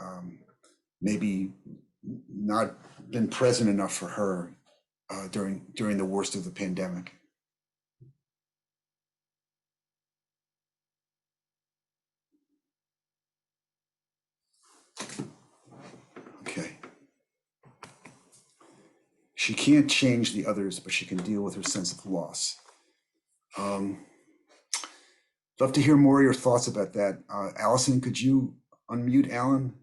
maybe not been present enough for her during the worst of the pandemic? Okay. She can't change the others, but she can deal with her sense of loss. Um, love to hear more of your thoughts about that. Allison, could you unmute Alan?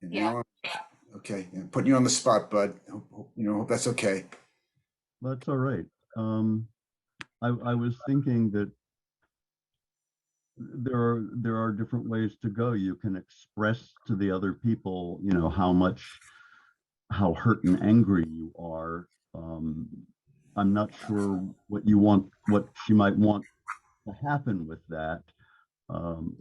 And Yeah. Alan, okay, yeah, putting you on the spot, bud. Hope that's okay. That's all right. I was thinking that there are different ways to go. You can express to the other people, how hurt and angry you are. I'm not sure what she might want to happen with that. Um,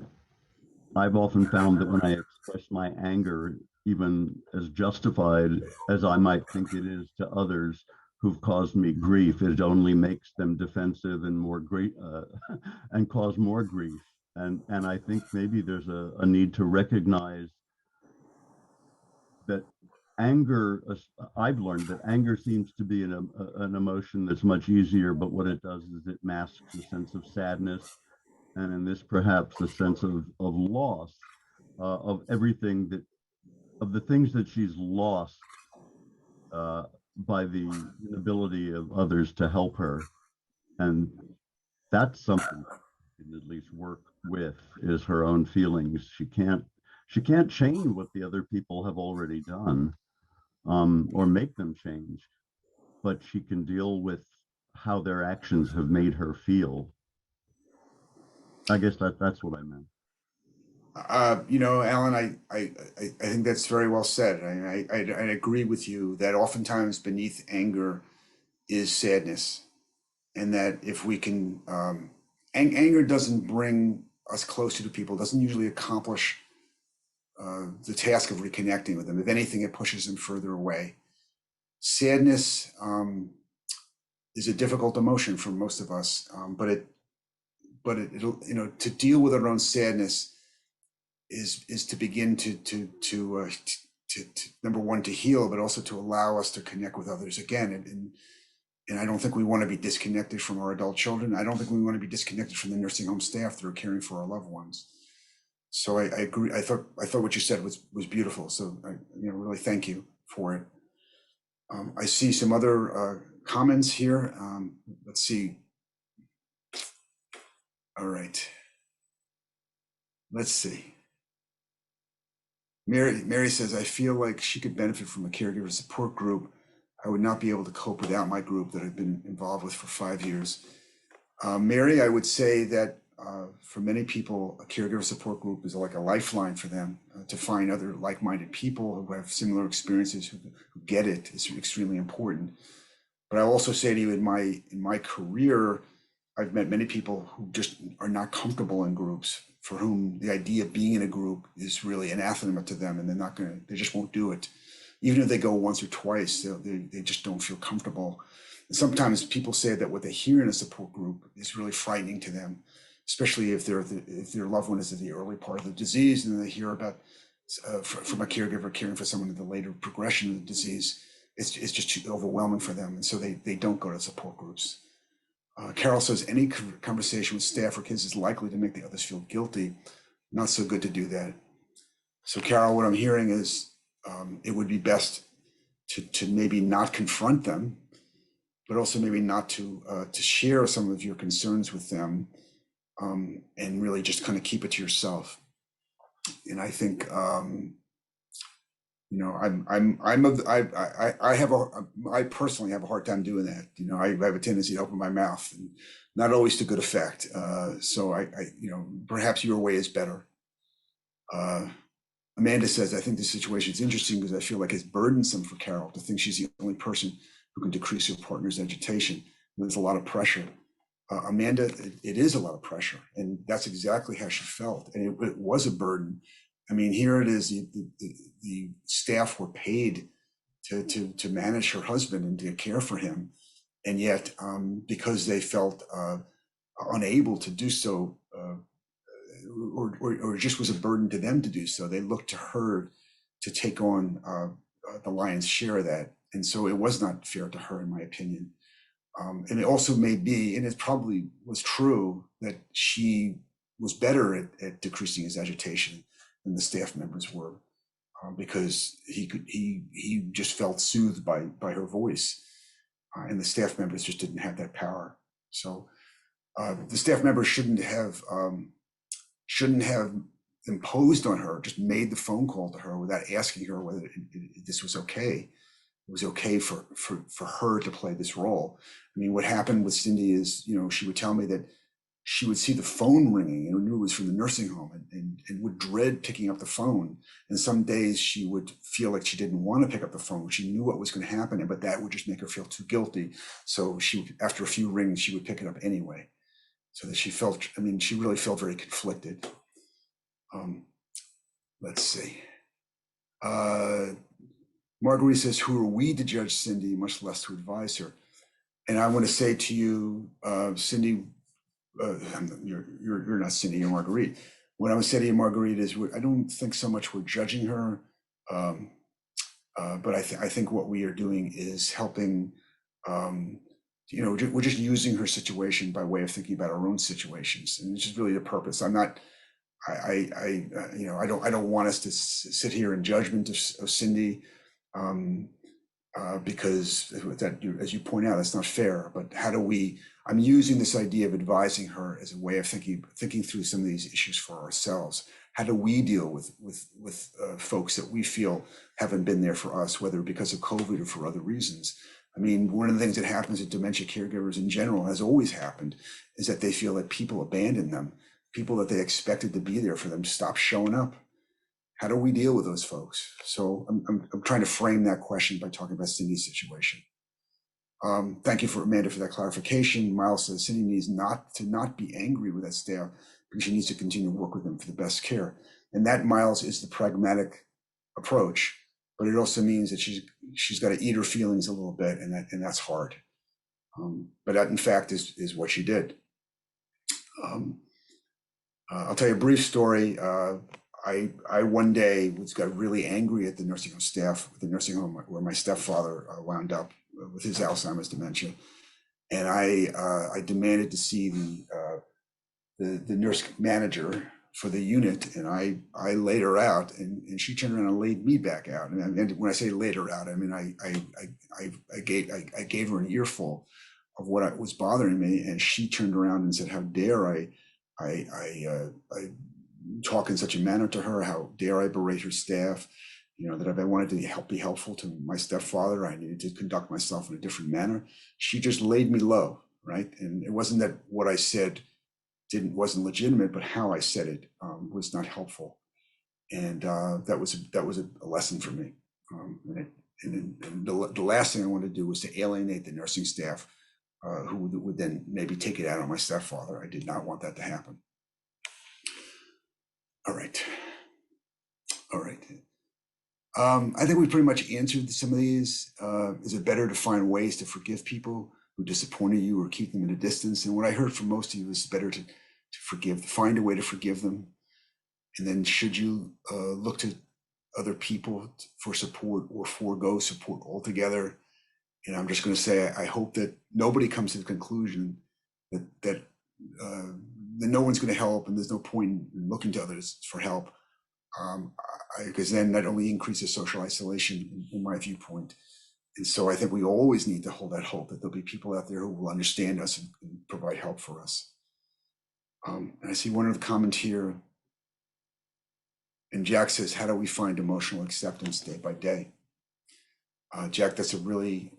I've often found that when I express my anger, even as justified as I might think it is to others who've caused me grief, it only makes them defensive and more great and cause more grief. And I think maybe there's a need to recognize that anger. I've learned that anger seems to be an emotion that's much easier, but what it does is it masks a sense of sadness, and in this perhaps a sense of loss, of everything that of the things that she's lost uh, by the inability of others to help her. And that's something she can at least work with, is her own feelings. She can't change what the other people have already done, or make them change, but she can deal with how their actions have made her feel. I guess that's what I meant. Alan, I think that's very well said. I agree with you that oftentimes beneath anger is sadness, and that if we can, anger doesn't bring us closer to people, doesn't usually accomplish the task of reconnecting with them. If anything, it pushes them further away. Sadness is a difficult emotion for most of us, it'll, to deal with our own sadness is to begin to number one, to heal, but also to allow us to connect with others again. And I don't think we want to be disconnected from our adult children. I don't think we want to be disconnected from the nursing home staff that are caring for our loved ones. So I agree. I thought what you said was beautiful. So I really thank you for it. I see some other comments here. Let's see. All right. Let's see. Mary says, I feel like she could benefit from a caregiver support group. I would not be able to cope without my group that I've been involved with for 5 years. Mary, I would say that for many people, a caregiver support group is like a lifeline for them to find other like-minded people who have similar experiences, who get it. It's extremely important. But I also say to you, in my career, I've met many people who just are not comfortable in groups, for whom the idea of being in a group is really anathema to them, and they just won't do it. Even if they go once or twice, they just don't feel comfortable. And sometimes people say that what they hear in a support group is really frightening to them, especially if their loved one is in the early part of the disease, and they hear about from a caregiver caring for someone in the later progression of the disease. It's just too overwhelming for them, and so they don't go to support groups. Carol says any conversation with staff or kids is likely to make the others feel guilty. Not so good to do that. So Carol, what I'm hearing is it would be best to maybe not confront them, but also maybe not to share some of your concerns with them, and really just kind of keep it to yourself. And I think I personally have a hard time doing that. I have a tendency to open my mouth, and not always to good effect. So perhaps your way is better. Amanda says, I think this situation is interesting because I feel like it's burdensome for Carol to think she's the only person who can decrease her partner's agitation. There's a lot of pressure. Amanda, it is a lot of pressure, and that's exactly how she felt. And it was a burden. I mean, here it is, the staff were paid to manage her husband and to care for him. And yet, because they felt unable to do so, or just was a burden to them to do so, they looked to her to take on the lion's share of that. And so it was not fair to her, in my opinion. And it also may be, and it probably was true, that she was better at decreasing his agitation than the staff members were, because he just felt soothed by her voice, and the staff members just didn't have that power. So the staff member shouldn't have imposed on her, just made the phone call to her without asking her whether this was okay. It was okay for her to play this role. I mean, what happened with Cindy is, she would tell me that she would see the phone ringing and knew it was from the nursing home and would dread picking up the phone. And some days she would feel like she didn't want to pick up the phone. She knew what was going to happen, but that would just make her feel too guilty. So after a few rings, she would pick it up anyway. So that she really felt very conflicted. Let's see. Marguerite says, who are we to judge Cindy, much less to advise her? And I want to say to you, Cindy, you're not Cindy, you're Marguerite. What I would say to you, Marguerite, is I don't think so much we're judging her, but I think what we are doing is helping. We're just using her situation by way of thinking about our own situations, and it's just really the purpose. I'm not. I don't want us to sit here in judgment of Cindy, because that, as you point out, that's not fair. But how do we? I'm using this idea of advising her as a way of thinking through some of these issues for ourselves. How do we deal with folks that we feel haven't been there for us, whether because of COVID or for other reasons? I mean, one of the things that happens at dementia caregivers in general, has always happened, is that they feel that people abandon them. People that they expected to be there for them stop showing up. How do we deal with those folks? So I'm trying to frame that question by talking about Cindy's situation. Thank you, Amanda, for that clarification. Miles says Cindy needs not be angry with that staff, because she needs to continue to work with them for the best care. And that, Miles, is the pragmatic approach. But it also means that she's got to eat her feelings a little bit, and that's hard. But that, in fact, is what she did. I'll tell you a brief story. I one day got really angry at the nursing home staff, the nursing home where my stepfather wound up with his Alzheimer's dementia, and I demanded to see the nurse manager for the unit, and I laid her out, and she turned around and laid me back out. And when I say laid her out, I mean I gave her an earful of what was bothering me, and she turned around and said, "How dare I talk in such a manner to her? How dare I berate her staff? That if I wanted to be helpful to my stepfather, I needed to conduct myself in a different manner." She just laid me low, right? And it wasn't that what I said wasn't legitimate, but how I said it was not helpful, and that was a lesson for me. And the last thing I wanted to do was to alienate the nursing staff, who would then maybe take it out on my stepfather. I did not want that to happen. All right. I think we pretty much answered some of these. Is it better to find ways to forgive people who disappointed you or keep them at a distance? And what I heard from most of you is better to find a way to forgive them. And then should you look to other people for support or forego support altogether? And I'm just going to say, I hope that nobody comes to the conclusion that no one's going to help and there's no point in looking to others for help, because then that only increases social isolation in my viewpoint. And so I think we always need to hold that hope that there'll be people out there who will understand us and provide help for us. And I see one other comment here. And Jack says, how do we find emotional acceptance day by day? Jack, that's a really,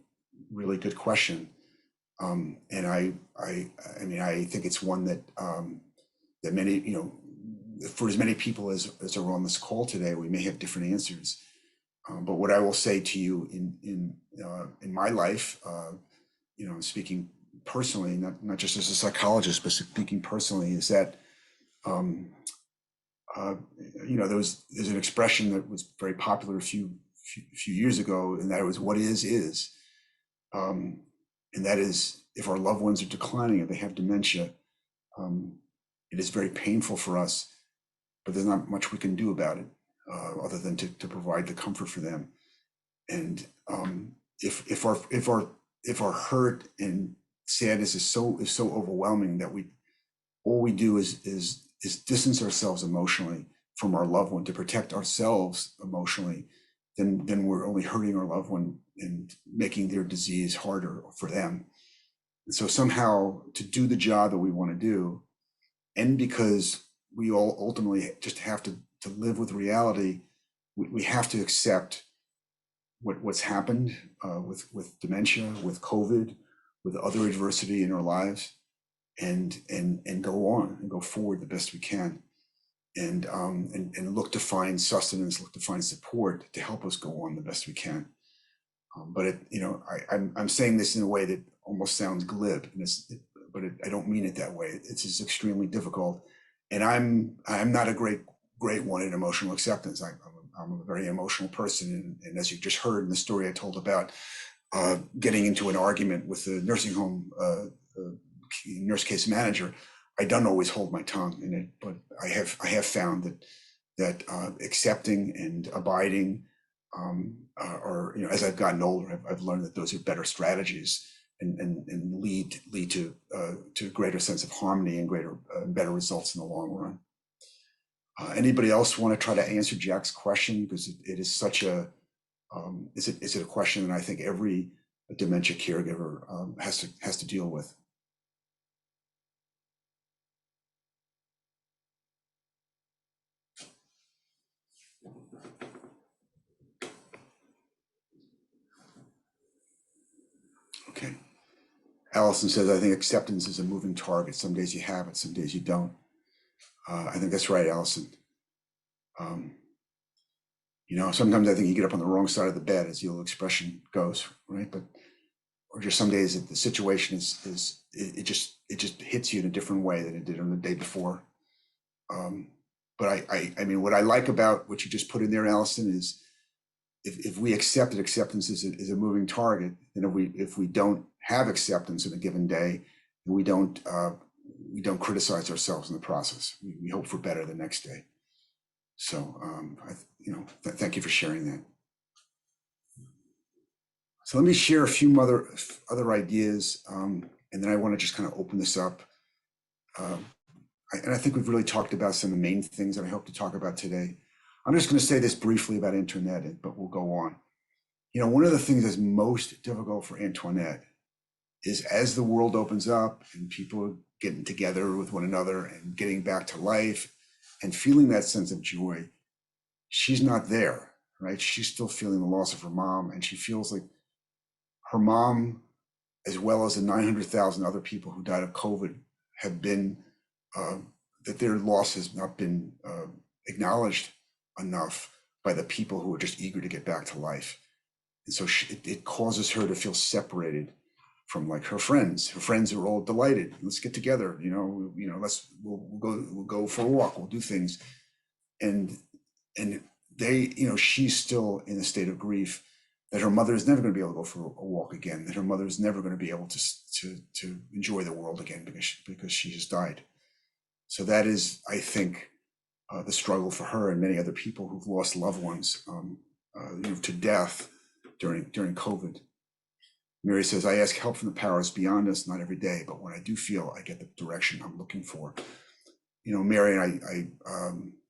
really good question. And I mean, I think it's one that that many, for as many people as are on this call today, we may have different answers. But what I will say to you in my life, speaking personally, not just as a psychologist, but speaking personally, is that there's an expression that was very popular a few years ago, and that was "what is," and that is, if our loved ones are declining, if they have dementia, it is very painful for us, but there's not much we can do about it other than to provide the comfort for them. And if our hurt and sadness is so overwhelming that all we do is distance ourselves emotionally from our loved one to protect ourselves emotionally, then we're only hurting our loved one and making their disease harder for them. And so somehow to do the job that we want to do, and because we all ultimately just have to live with reality, we have to accept what's happened with dementia, with COVID, with other adversity in our lives, and go on and go forward the best we can, and look to find sustenance, look to find support to help us go on the best we can. But I'm saying this in a way that almost sounds glib, but I don't mean it that way. It's just extremely difficult, and I'm not a great one in emotional acceptance. I'm a very emotional person, and as you just heard in the story I told about getting into an argument with the nursing home nurse case manager, I don't always hold my tongue in it, but I have found that accepting and abiding or as I've gotten older, I've learned that those are better strategies and lead to a greater sense of harmony and better results in the long run. Anybody else want to try to answer Jack's question, because it is such a is it a question that I think every dementia caregiver has to deal with. Okay. Allison says, I think acceptance is a moving target. Some days you have it, some days you don't. I think that's right, Allison. Sometimes I think you get up on the wrong side of the bed, as the old expression goes, right? Or just some days the situation it just hits you in a different way than it did on the day before. But I mean, what I like about what you just put in there, Allison, is if we accept that acceptance is a moving target, and if we don't have acceptance in a given day, we don't criticize ourselves in the process. We hope for better the next day. So thank you for sharing that. So let me share a few other ideas, and then I want to just kind of open this up. And I think we've really talked about some of the main things that I hope to talk about today. I'm just going to say this briefly about Antoinette, but we'll go on. One of the things that's most difficult for Antoinette is, as the world opens up and people are getting together with one another and getting back to life and feeling that sense of joy, she's not there, right? She's still feeling the loss of her mom, and she feels like her mom, as well as the 900,000 other people who died of COVID, have been, that their loss has not been acknowledged enough by the people who are just eager to get back to life. And so it causes her to feel separated from like her friends. Her friends are all delighted. Let's get together. We'll go for a walk. We'll do things. And they, she's still in a state of grief that her mother is never going to be able to go for a walk again. That her mother is never going to be able to enjoy the world again because she has died. So that is, I think, the struggle for her and many other people who've lost loved ones to death during COVID. Mary says, I ask help from the powers beyond us, not every day, but when I do feel I get the direction I'm looking for. Mary and I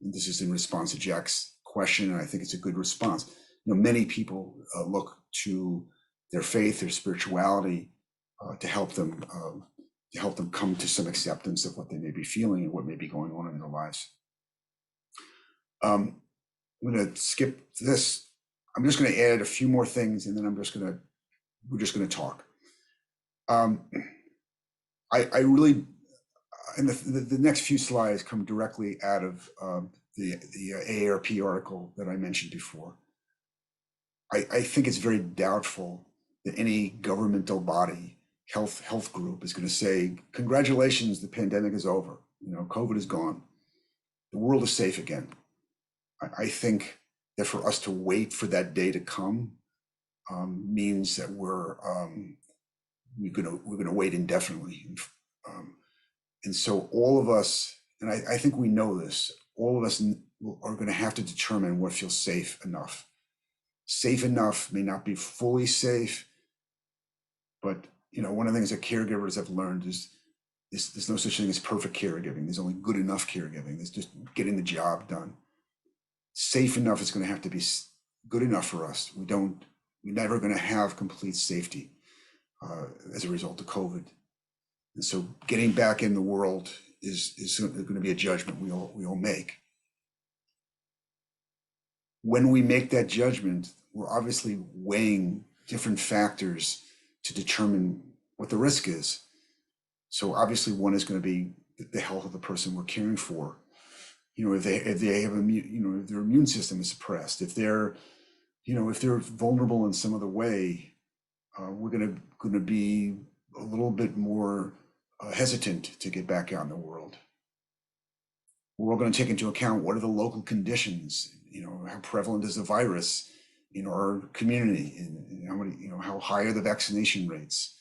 this is in response to Jack's question, and I think it's a good response. Many people look to their faith, their spirituality, to help them come to some acceptance of what they may be feeling and what may be going on in their lives. I'm going to skip this. I'm just going to add a few more things, and then we're just going to talk. I really, and the next few slides come directly out of the AARP article that I mentioned before. I think it's very doubtful that any governmental body, health group, is going to say, congratulations, the pandemic is over. COVID is gone. The world is safe again. I think that for us to wait for that day to come means that we're going to wait indefinitely. And so all of us, and I think we know this, all of us are going to have to determine what feels safe enough. Safe enough may not be fully safe, but one of the things that caregivers have learned is there's no such thing as perfect caregiving. There's only good enough caregiving. There's just getting the job done. Safe enough is going to have to be good enough for us. We're never going to have complete safety as a result of COVID. And so getting back in the world is going to be a judgment we all make. When we make that judgment, we're obviously weighing different factors to determine what the risk is. So obviously one is going to be the health of the person we're caring for. If they have if their immune system is suppressed, if they're vulnerable in some other way, we're going to be a little bit more hesitant to get back out in the world. We're all going to take into account what are the local conditions, how prevalent is the virus in our community, and how many, how high are the vaccination rates.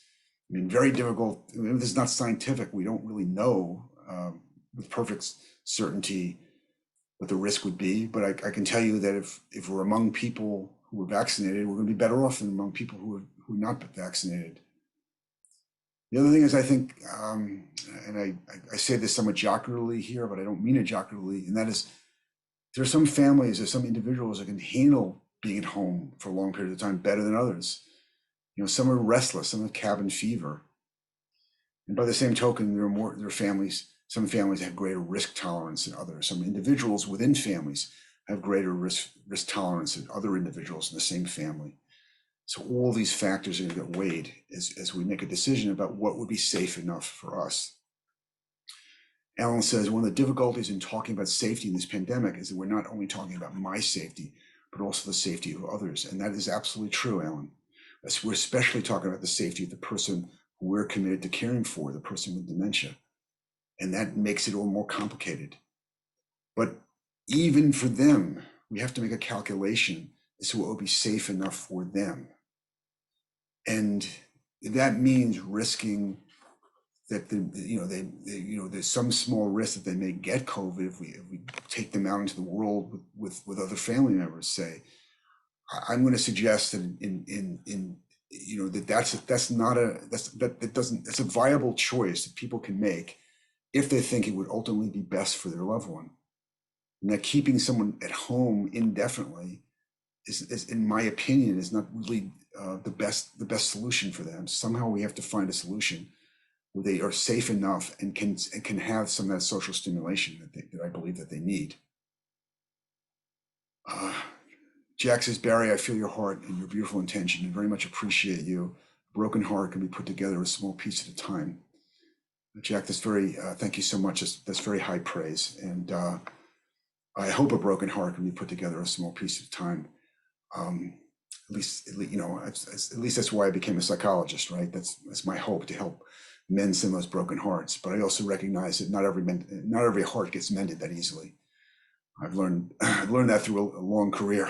I mean, very difficult. This is not scientific. We don't really know with perfect certainty what the risk would be, but I can tell you that if we're among people who are vaccinated, we're going to be better off than among people who are not vaccinated. The other thing is, I think, and I say this somewhat jocularly here, but I don't mean it jocularly, and that is, there are some families or some individuals that can handle being at home for a long period of time better than others. Some are restless, some have cabin fever. And by the same token, some families have greater risk tolerance than others. Some individuals within families have greater risk tolerance than other individuals in the same family. So all these factors are going to get weighed as we make a decision about what would be safe enough for us. Alan says, one of the difficulties in talking about safety in this pandemic is that we're not only talking about my safety, but also the safety of others. And that is absolutely true, Alan. We're especially talking about the safety of the person who we're committed to caring for, the person with dementia. And that makes it all more complicated. But even for them, we have to make a calculation as to what would be safe enough for them. And that means risking that there's some small risk that they may get COVID if we take them out into the world with other family members. Say, I'm going to suggest that that's a viable choice that people can make if they think it would ultimately be best for their loved one. And that keeping someone at home indefinitely is, in my opinion, is not really the best solution for them. Somehow we have to find a solution where they are safe enough and can have some of that social stimulation that I believe that they need. Jack says, Barry, I feel your heart and your beautiful intention and very much appreciate you. A broken heart can be put together a small piece at a time. Jack, that's thank you so much. That's very high praise. And I hope a broken heart can be put together a small piece at a time. At least that's why I became a psychologist, right? That's my hope, to help mend some of those broken hearts. But I also recognize that not every heart gets mended that easily. I've learned that through a long career.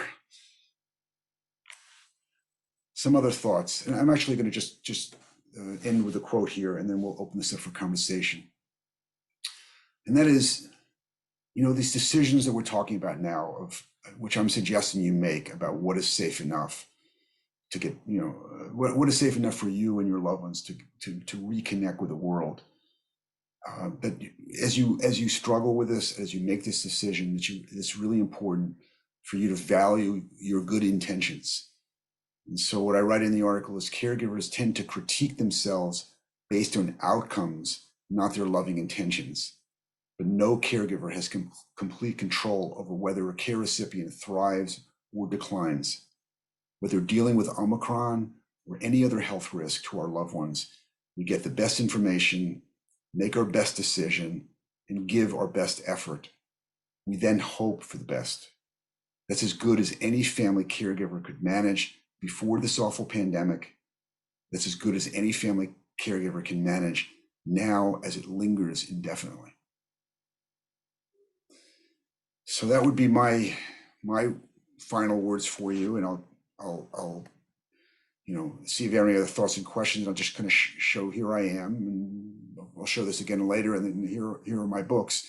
Some other thoughts, and I'm actually going to just end with a quote here, and then we'll open this up for conversation. And that is, these decisions that we're talking about now, of which I'm suggesting you make about what is safe enough to get, what is safe enough for you and your loved ones to reconnect with the world. That as you struggle with this, as you make this decision, it's really important for you to value your good intentions. And so what I write in the article is, caregivers tend to critique themselves based on outcomes, not their loving intentions. But no caregiver has complete control over whether a care recipient thrives or declines. Whether dealing with Omicron or any other health risk to our loved ones, we get the best information, make our best decision, and give our best effort. We then hope for the best. That's as good as any family caregiver could manage before this awful pandemic. That's as good as any family caregiver can manage now as it lingers indefinitely. So that would be my final words for you, and I'll see if you have any other thoughts and questions. I'll just kind of show here I am, and I'll show this again later, and then here are my books.